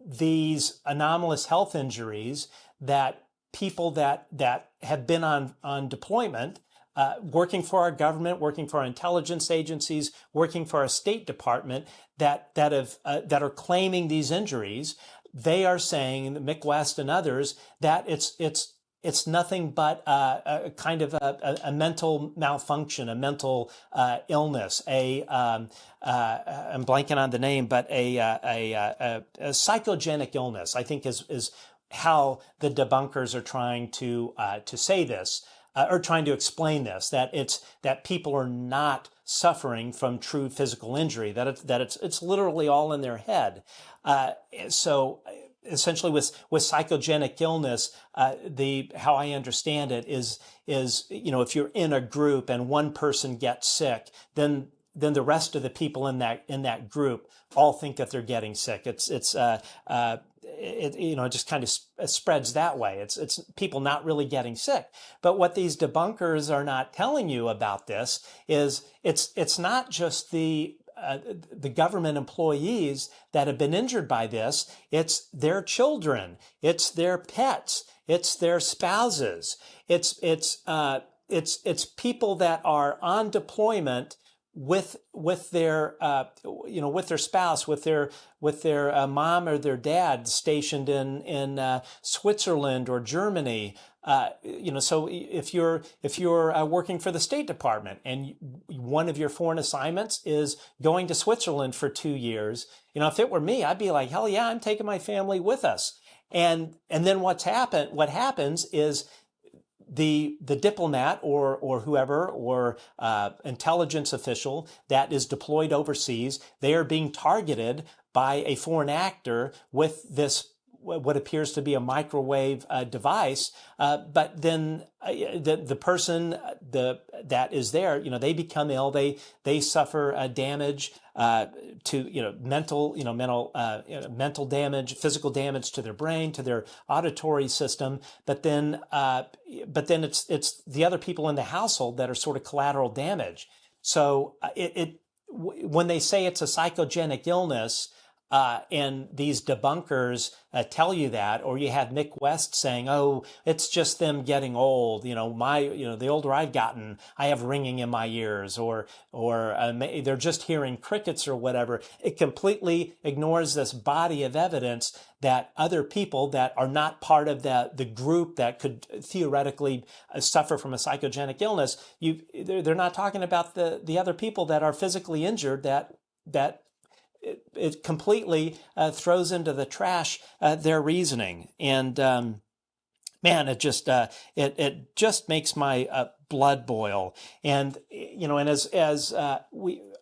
these anomalous health injuries that people that have been on deployment, working for our government, working for our intelligence agencies, working for our State Department, that are claiming these injuries. They are saying, Mick West and others, that it's nothing but a kind of a mental malfunction, a mental illness, I'm blanking on the name, but a psychogenic illness, I think is how the debunkers are trying to say this, or trying to explain this, that people are not suffering from true physical injury, that it's literally all in their head. So essentially with psychogenic illness, how I understand it is if you're in a group and one person gets sick, then the rest of the people in that group all think that they're getting sick. It just kind of spreads that way. It's people not really getting sick. But what these debunkers are not telling you about this is it's not just the government employees that have been injured by this. It's their children. It's their pets. It's their spouses. It's people that are on deployment with their spouse, with their mom or their dad stationed in Switzerland or Germany. So if you're working for the State Department and one of your foreign assignments is going to Switzerland for 2 years, if it were me, I'd be like, hell yeah, I'm taking my family with us. And then what happens is the diplomat or whoever or intelligence official that is deployed overseas, they are being targeted by a foreign actor with this what appears to be a microwave device, but then the person that is there, they become ill. They suffer damage to mental damage, physical damage to their brain, to their auditory system. But then it's the other people in the household that are sort of collateral damage. So when they say it's a psychogenic illness, and these debunkers tell you that, or you have Mick West saying, "Oh, it's just them getting old. The older I've gotten, I have ringing in my ears, or they're just hearing crickets or whatever." It completely ignores this body of evidence that other people that are not part of the group that could theoretically suffer from a psychogenic illness, they're not talking about the other people that are physically injured that it completely throws into the trash their reasoning. And man, it just makes my blood boil. And and as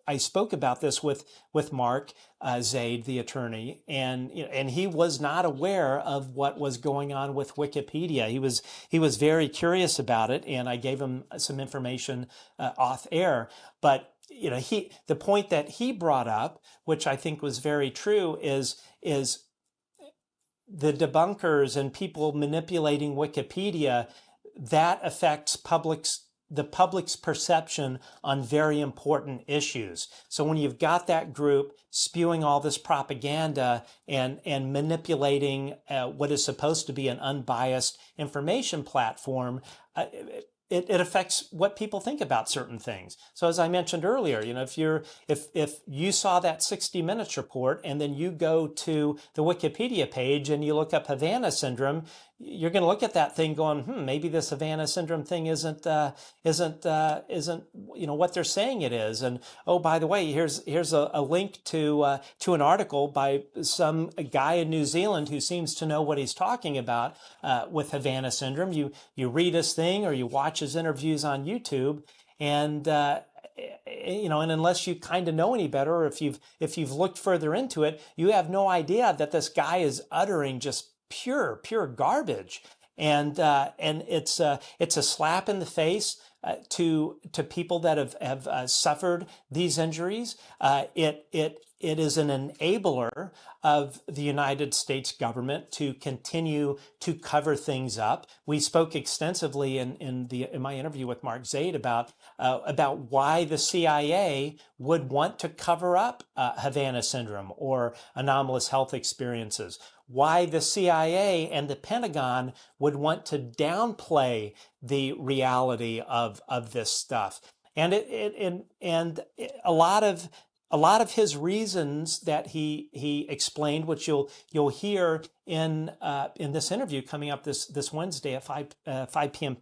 I spoke about this with Mark Zaid, the attorney, and he was not aware of what was going on with Wikipedia. He was very curious about it, and I gave him some information off air. But the point that he brought up, which I think was very true, is the debunkers and people manipulating Wikipedia, that affects the public's perception on very important issues. So when you've got that group spewing all this propaganda and manipulating what is supposed to be an unbiased information platform, it affects what people think about certain things. So as I mentioned earlier, if you saw that 60 Minutes report and then you go to the Wikipedia page and you look up Havana syndrome, you're going to look at that thing going, maybe this Havana syndrome thing isn't what they're saying it is. And oh, by the way, here's a link to an article by some guy in New Zealand who seems to know what he's talking about with Havana syndrome. You read his thing or you watch his interviews on YouTube, and and unless you kind of know any better, or if you've looked further into it, you have no idea that this guy is uttering just pure garbage, and it's a slap in the face to people that have suffered these injuries. It is an enabler of the United States government to continue to cover things up. We spoke extensively in my interview with Mark Zaid about why the CIA would want to cover up Havana syndrome or anomalous health experiences. Why the CIA and the Pentagon would want to downplay the reality of this stuff, and a lot of his reasons that he explained, which you'll hear in this interview coming up this Wednesday at 5 p.m.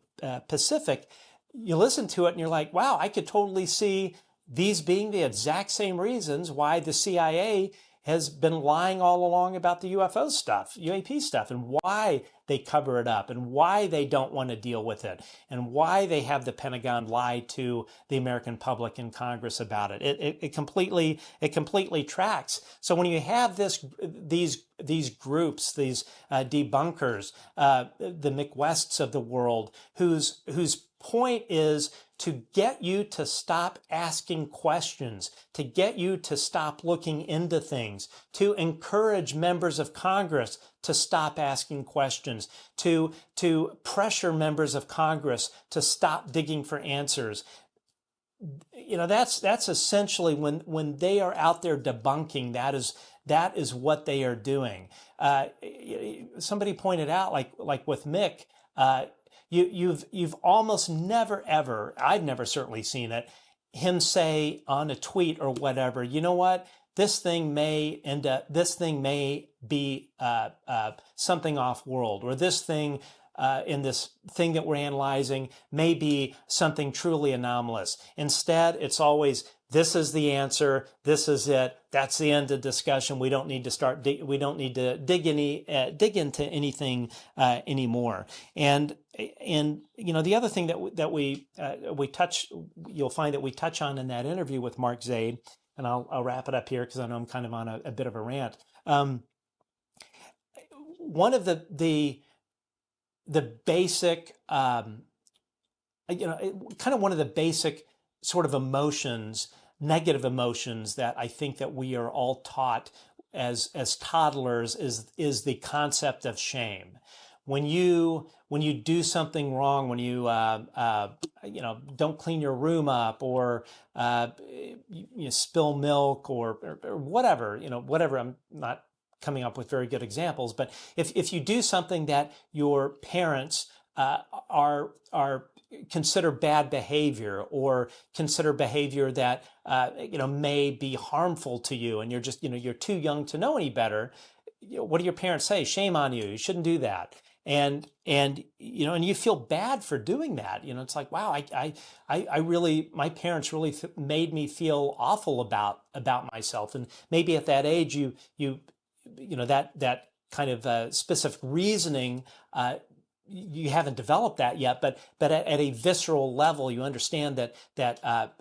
Pacific. You listen to it and you're like, wow, I could totally see these being the exact same reasons why the CIA has been lying all along about the UFO stuff, UAP stuff, and why they cover it up, and why they don't want to deal with it, and why they have the Pentagon lie to the American public and Congress about it. It completely tracks. So when you have these groups, these debunkers, the Mick Wests of the world, whose point is to get you to stop asking questions, to get you to stop looking into things, to encourage members of Congress to stop asking questions, to pressure members of Congress to stop digging for answers. That's essentially when they are out there debunking, that is what they are doing. Somebody pointed out, like with Mick, You've almost never ever, I've never certainly seen it, him say on a tweet or whatever, you know what, this thing may be something off world, or this thing in this thing that we're analyzing may be something truly anomalous. Instead, it's always, this is the answer. This is it. That's the end of discussion. We don't need to dig into anything anymore. And the other thing that we touch, you'll find that we touch on in that interview with Mark Zaid, and I'll wrap it up here because I know I'm kind of on a bit of a rant. One of the basic, kind of one of the basic sort of emotions, negative emotions that I think that we are all taught as toddlers is the concept of shame. when you do something wrong, when you don't clean your room up, or you spill milk, or whatever, whatever. I'm not coming up with very good examples, but if you do something that your parents are consider bad behavior, or consider behavior that may be harmful to you, and you're just you're too young to know any better, what do your parents say? Shame on you. You shouldn't do that. And you feel bad for doing that. It's like, wow, I really, my parents really made me feel awful about myself. And maybe at that age, that kind of specific reasoning, you haven't developed that yet, but at a visceral level, you understand that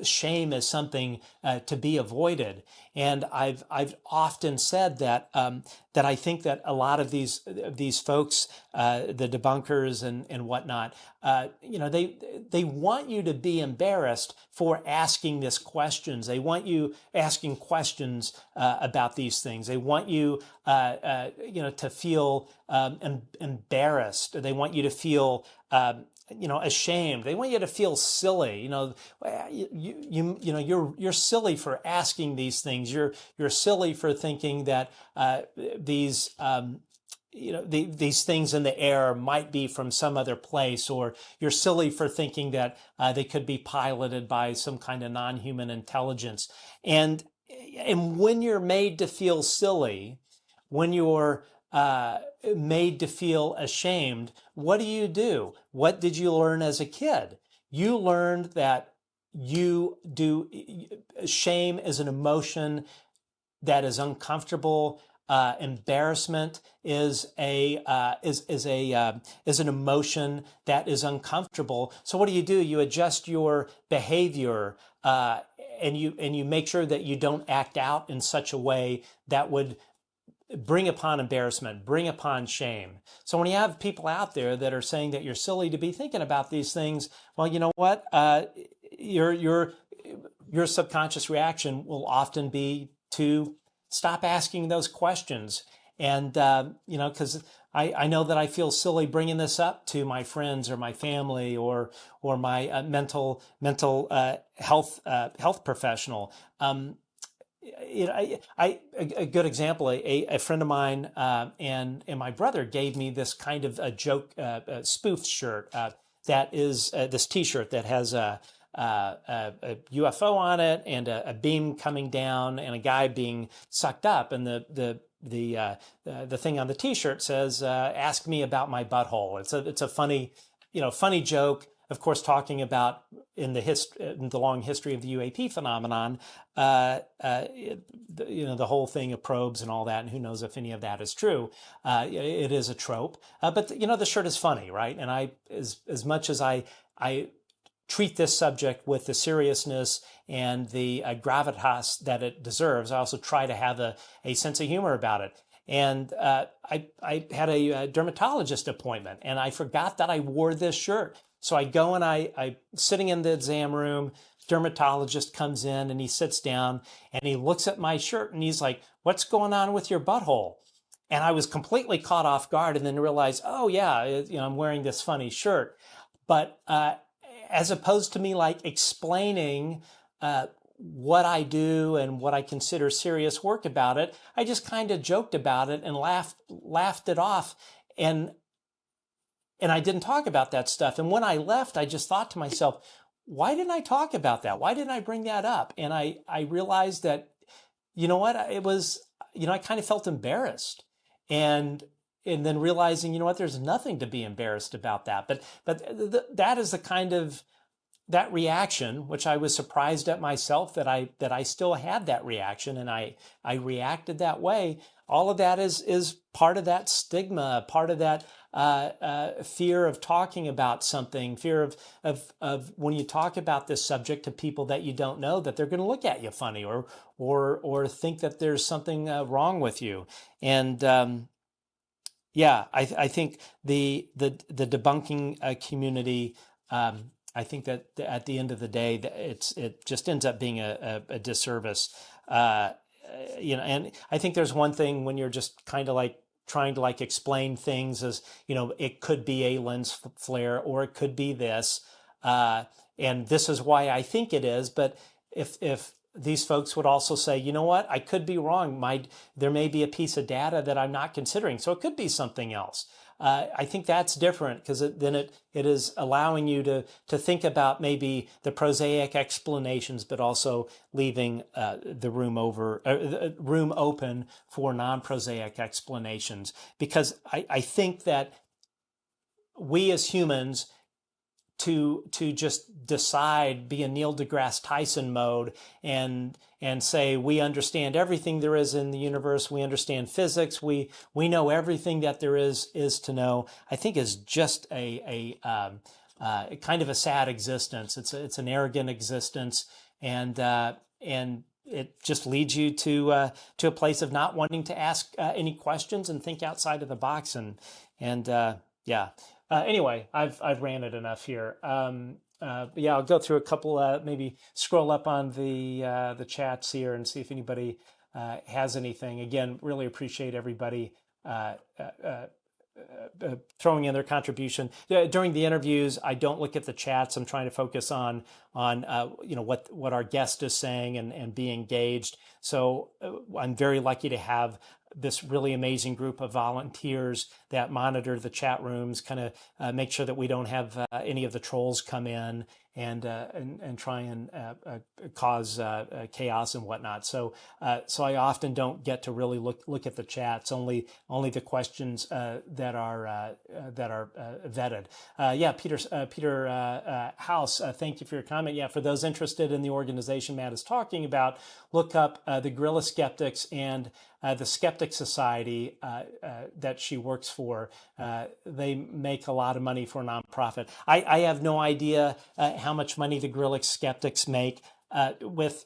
shame is something to be avoided. And I've often said that that I think that a lot of these folks, the debunkers and whatnot, they want you to be embarrassed for asking these questions. They want you asking questions about these things. They want you to feel embarrassed. They want you to feel ashamed. They want you to feel silly. You're silly for asking these things. You're silly for thinking that these things in the air might be from some other place, or you're silly for thinking that they could be piloted by some kind of non-human intelligence. And when you're made to feel silly, when you're made to feel ashamed, what do? What did you learn as a kid? You learned that shame is an emotion that is uncomfortable. Embarrassment is an emotion that is uncomfortable. So what do? You adjust your behavior, and you make sure that you don't act out in such a way that would bring upon embarrassment, bring upon shame. So when you have people out there that are saying that you're silly to be thinking about these things, well, you know what? Your subconscious reaction will often be to stop asking those questions. And, because I know that I feel silly bringing this up to my friends or my family or my mental health professional. A good example, a friend of mine and my brother gave me this kind of a joke, spoof shirt that is this T-shirt that has a UFO on it, and a beam coming down, and a guy being sucked up, and the thing on the T-shirt says, "Ask me about my butthole." It's a funny joke. Of course, talking about in the long history of the UAP phenomenon, the whole thing of probes and all that, and who knows if any of that is true. It is a trope, but the shirt is funny, right? And as much as I treat this subject with the seriousness and the gravitas that it deserves, I also try to have a sense of humor about it. And I had a dermatologist appointment, and I forgot that I wore this shirt. So I go and I sitting in the exam room, dermatologist comes in and he sits down and he looks at my shirt and he's like, "What's going on with your butthole?" And I was completely caught off guard, and then realized, oh yeah, I'm wearing this funny shirt. But as opposed to me like explaining what I do and what I consider serious work about it, I just kind of joked about it and laughed it off. And I didn't talk about that stuff. And when I left, I just thought to myself, why didn't I talk about that? Why didn't I bring that up? And I realized that, it was, I kind of felt embarrassed. And then realizing, there's nothing to be embarrassed about that. But that is the kind of, that reaction, which I was surprised at myself that I still had that reaction, and I reacted that way. All of that is part of that stigma, part of that fear of talking about something, fear of when you talk about this subject to people that you don't know, that they're going to look at you funny or think that there's something wrong with you. And I think the debunking community. I think that at the end of the day, it just ends up being a disservice. And I think there's one thing when you're just kind of like trying to like explain things as, it could be a lens flare or it could be this. And this is why I think it is. But if these folks would also say, you know what, I could be wrong. There may be a piece of data that I'm not considering. So it could be something else. I think that's different because then it is allowing you to think about maybe the prosaic explanations, but also leaving the room open for non-prosaic explanations. Because I think that we as humans, to just decide, be in Neil deGrasse Tyson mode and say we understand everything there is in the universe, we understand physics, we know everything that there is to know, I think is just a kind of a sad existence. It's an arrogant existence, and it just leads you to a place of not wanting to ask any questions and think outside of the box, and yeah. Anyway, I've ranted enough here. Yeah, I'll go through a couple. Maybe scroll up on the chats here and see if anybody has anything. Again, really appreciate everybody throwing in their contribution during the interviews. I don't look at the chats. I'm trying to focus on what our guest is saying and be engaged. So I'm very lucky to have this really amazing group of volunteers that monitor the chat rooms, kind of make sure that we don't have any of the trolls come in and try and cause chaos and whatnot. So I often don't get to really look at the chats. Only the questions that are vetted. Yeah, Peter House, thank you for your comment. Yeah, for those interested in the organization Matt is talking about, look up the Guerrilla Skeptics and the Skeptic Society that she works for. They make a lot of money for a nonprofit. I have no idea how much money the Guerrilla Skeptics make.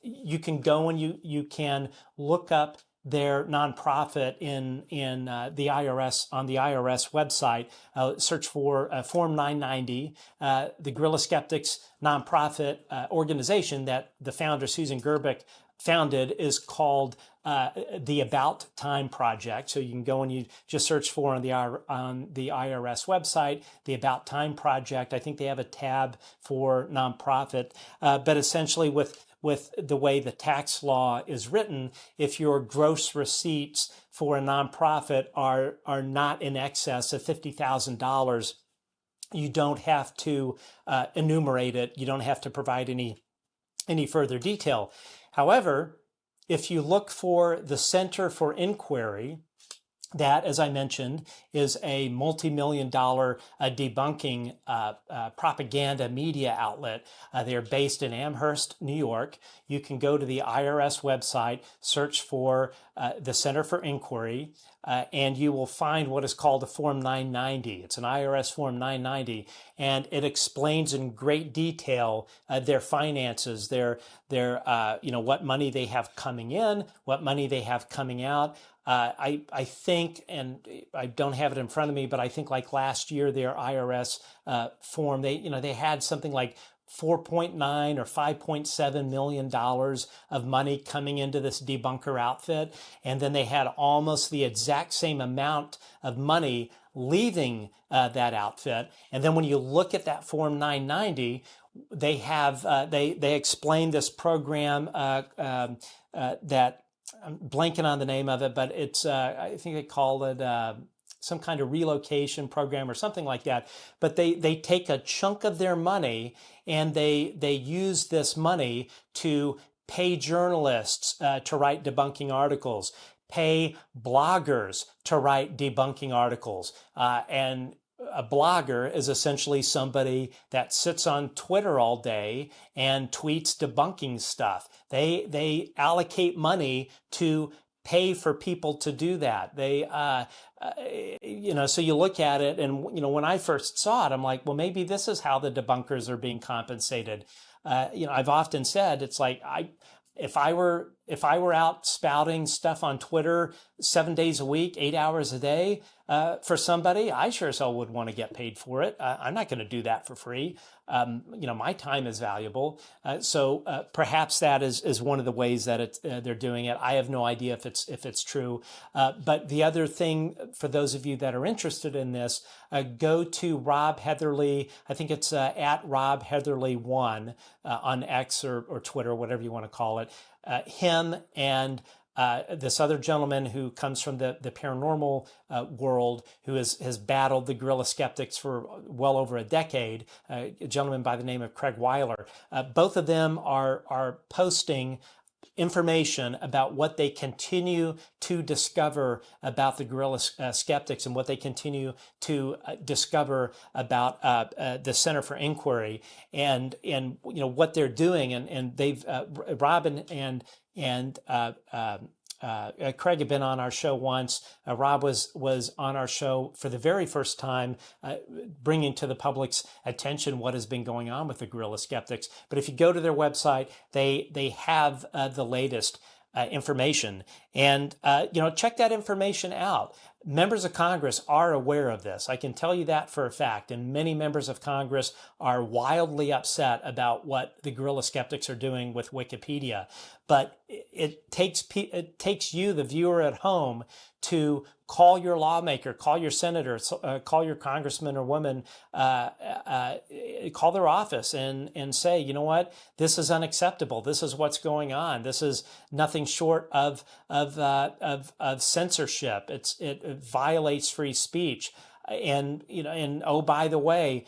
You can go and you can look up their nonprofit in the IRS, on the IRS website. Search for Form 990. The Guerrilla Skeptics nonprofit organization that the founder Susan Gerbic founded is called the About Time Project. So you can go and you just search for on the IRS website, the About Time Project. I think they have a tab for nonprofit, but essentially with the way the tax law is written, if your gross receipts for a nonprofit are not in excess of $50,000, you don't have to enumerate it. You don't have to provide any further detail. However, if you look for the Center for Inquiry, that, as I mentioned, is a multi-million-dollar debunking propaganda media outlet. They're based in Amherst, New York. You can go to the IRS website, search for the Center for Inquiry, and you will find what is called a Form 990. It's an IRS Form 990, and it explains in great detail their finances, their what money they have coming in, what money they have coming out. I think, and I don't have it in front of me, but I think like last year, their IRS form, they had something like $4.9 or $5.7 million of money coming into this debunker outfit. And then they had almost the exact same amount of money leaving that outfit. And then when you look at that Form 990, they have, they explain this program that, I'm blanking on the name of it, but it's, I think they call it some kind of relocation program or something like that. But they take a chunk of their money and they use this money to pay journalists to write debunking articles, pay bloggers to write debunking articles, and a blogger is essentially somebody that sits on Twitter all day and tweets debunking stuff. They allocate money to pay for people to do that. They, so you look at it and, when I first saw it, I'm like, well, maybe this is how the debunkers are being compensated. I've often said, it's like, if I were if I were out spouting stuff on Twitter 7 days a week, 8 hours a day for somebody, I sure as hell would want to get paid for it. I'm not going to do that for free. My time is valuable. So perhaps that is one of the ways that they're doing it. I have no idea if it's true. But the other thing, for those of you that are interested in this, go to Rob Heatherly. I think it's at Rob Heatherly1 on X or Twitter, whatever you want to call it. Him and this other gentleman who comes from the paranormal world, who has battled the guerrilla skeptics for well over a decade, a gentleman by the name of Craig Weiler. Both of them are posting information about what they continue to discover about the guerrilla skeptics and what they continue to discover about the Center for Inquiry and what they're doing, and they've Robin and Craig had been on our show once. Rob was on our show for the very first time, bringing to the public's attention what has been going on with the guerrilla skeptics. But if you go to their website, they have the latest information, and check that information out. Members of Congress are aware of this. I can tell you that for a fact. And many members of Congress are wildly upset about what the guerrilla skeptics are doing with Wikipedia. But it takes you, the viewer at home, to call your lawmaker, call your senator, call your congressman or woman, call their office and say, you know what, this is unacceptable. This is what's going on. This is nothing short of censorship. It violates free speech. And oh, by the way,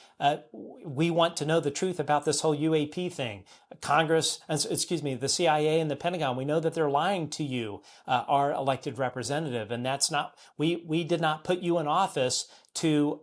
we want to know the truth about this whole UAP thing. The CIA and the Pentagon, we know that they're lying to you, our elected representative, and that's not. We did not put you in office to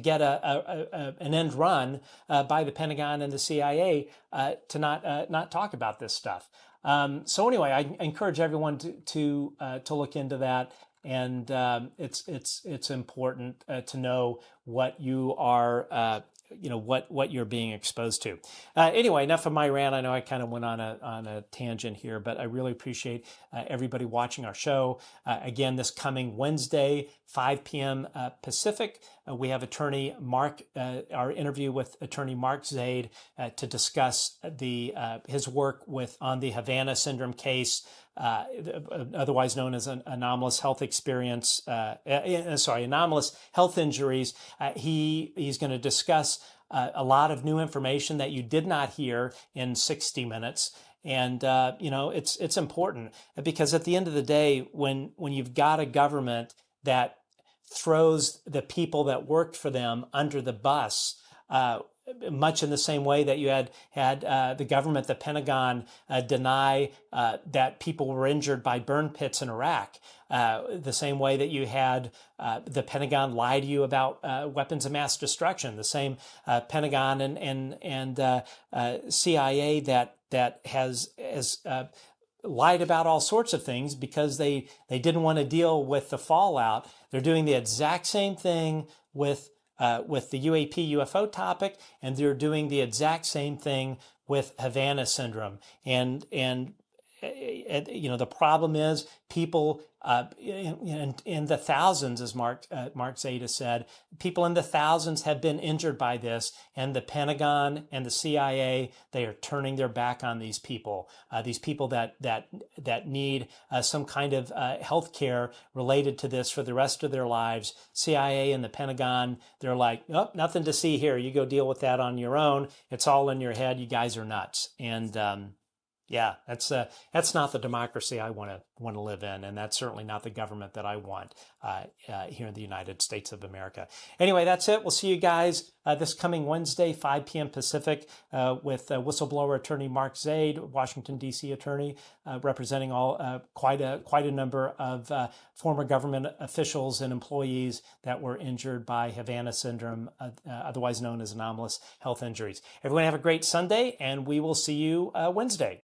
get an end run by the Pentagon and the CIA to not talk about this stuff. So anyway, I encourage everyone to look into that. And it's important to know what you are, what you're being exposed to. Anyway, enough of my rant. I know I kind of went on a tangent here, but I really appreciate everybody watching our show. Again, this coming Wednesday, 5 p.m. Pacific, we have attorney Mark, our interview with attorney Mark Zaid to discuss his work on the Havana syndrome case, otherwise known as an anomalous health experience, anomalous health injuries. He's going to discuss a lot of new information that you did not hear in 60 minutes. And, it's important because at the end of the day, when you've got a government that throws the people that worked for them under the bus, much in the same way that you had the government, the Pentagon, deny that people were injured by burn pits in Iraq, the same way that you had the Pentagon lie to you about weapons of mass destruction, the same Pentagon and CIA that has lied about all sorts of things because they didn't want to deal with the fallout. They're doing the exact same thing with the UAP UFO topic, and they're doing the exact same thing with Havana syndrome. And the problem is people in the thousands, as Mark Zeta said, people in the thousands have been injured by this, and the Pentagon and the CIA, they are turning their back on these people that need some kind of health care related to this for the rest of their lives. CIA and the Pentagon, they're like, oh, nothing to see here. You go deal with that on your own. It's all in your head. You guys are nuts. And yeah, that's not the democracy I want to live in, and that's certainly not the government that I want here in the United States of America. Anyway, that's it. We'll see you guys this coming Wednesday, 5 p.m. Pacific, with whistleblower attorney Mark Zaid, Washington D.C. attorney, representing quite a number of former government officials and employees that were injured by Havana syndrome, otherwise known as anomalous health injuries. Everyone have a great Sunday, and we will see you Wednesday.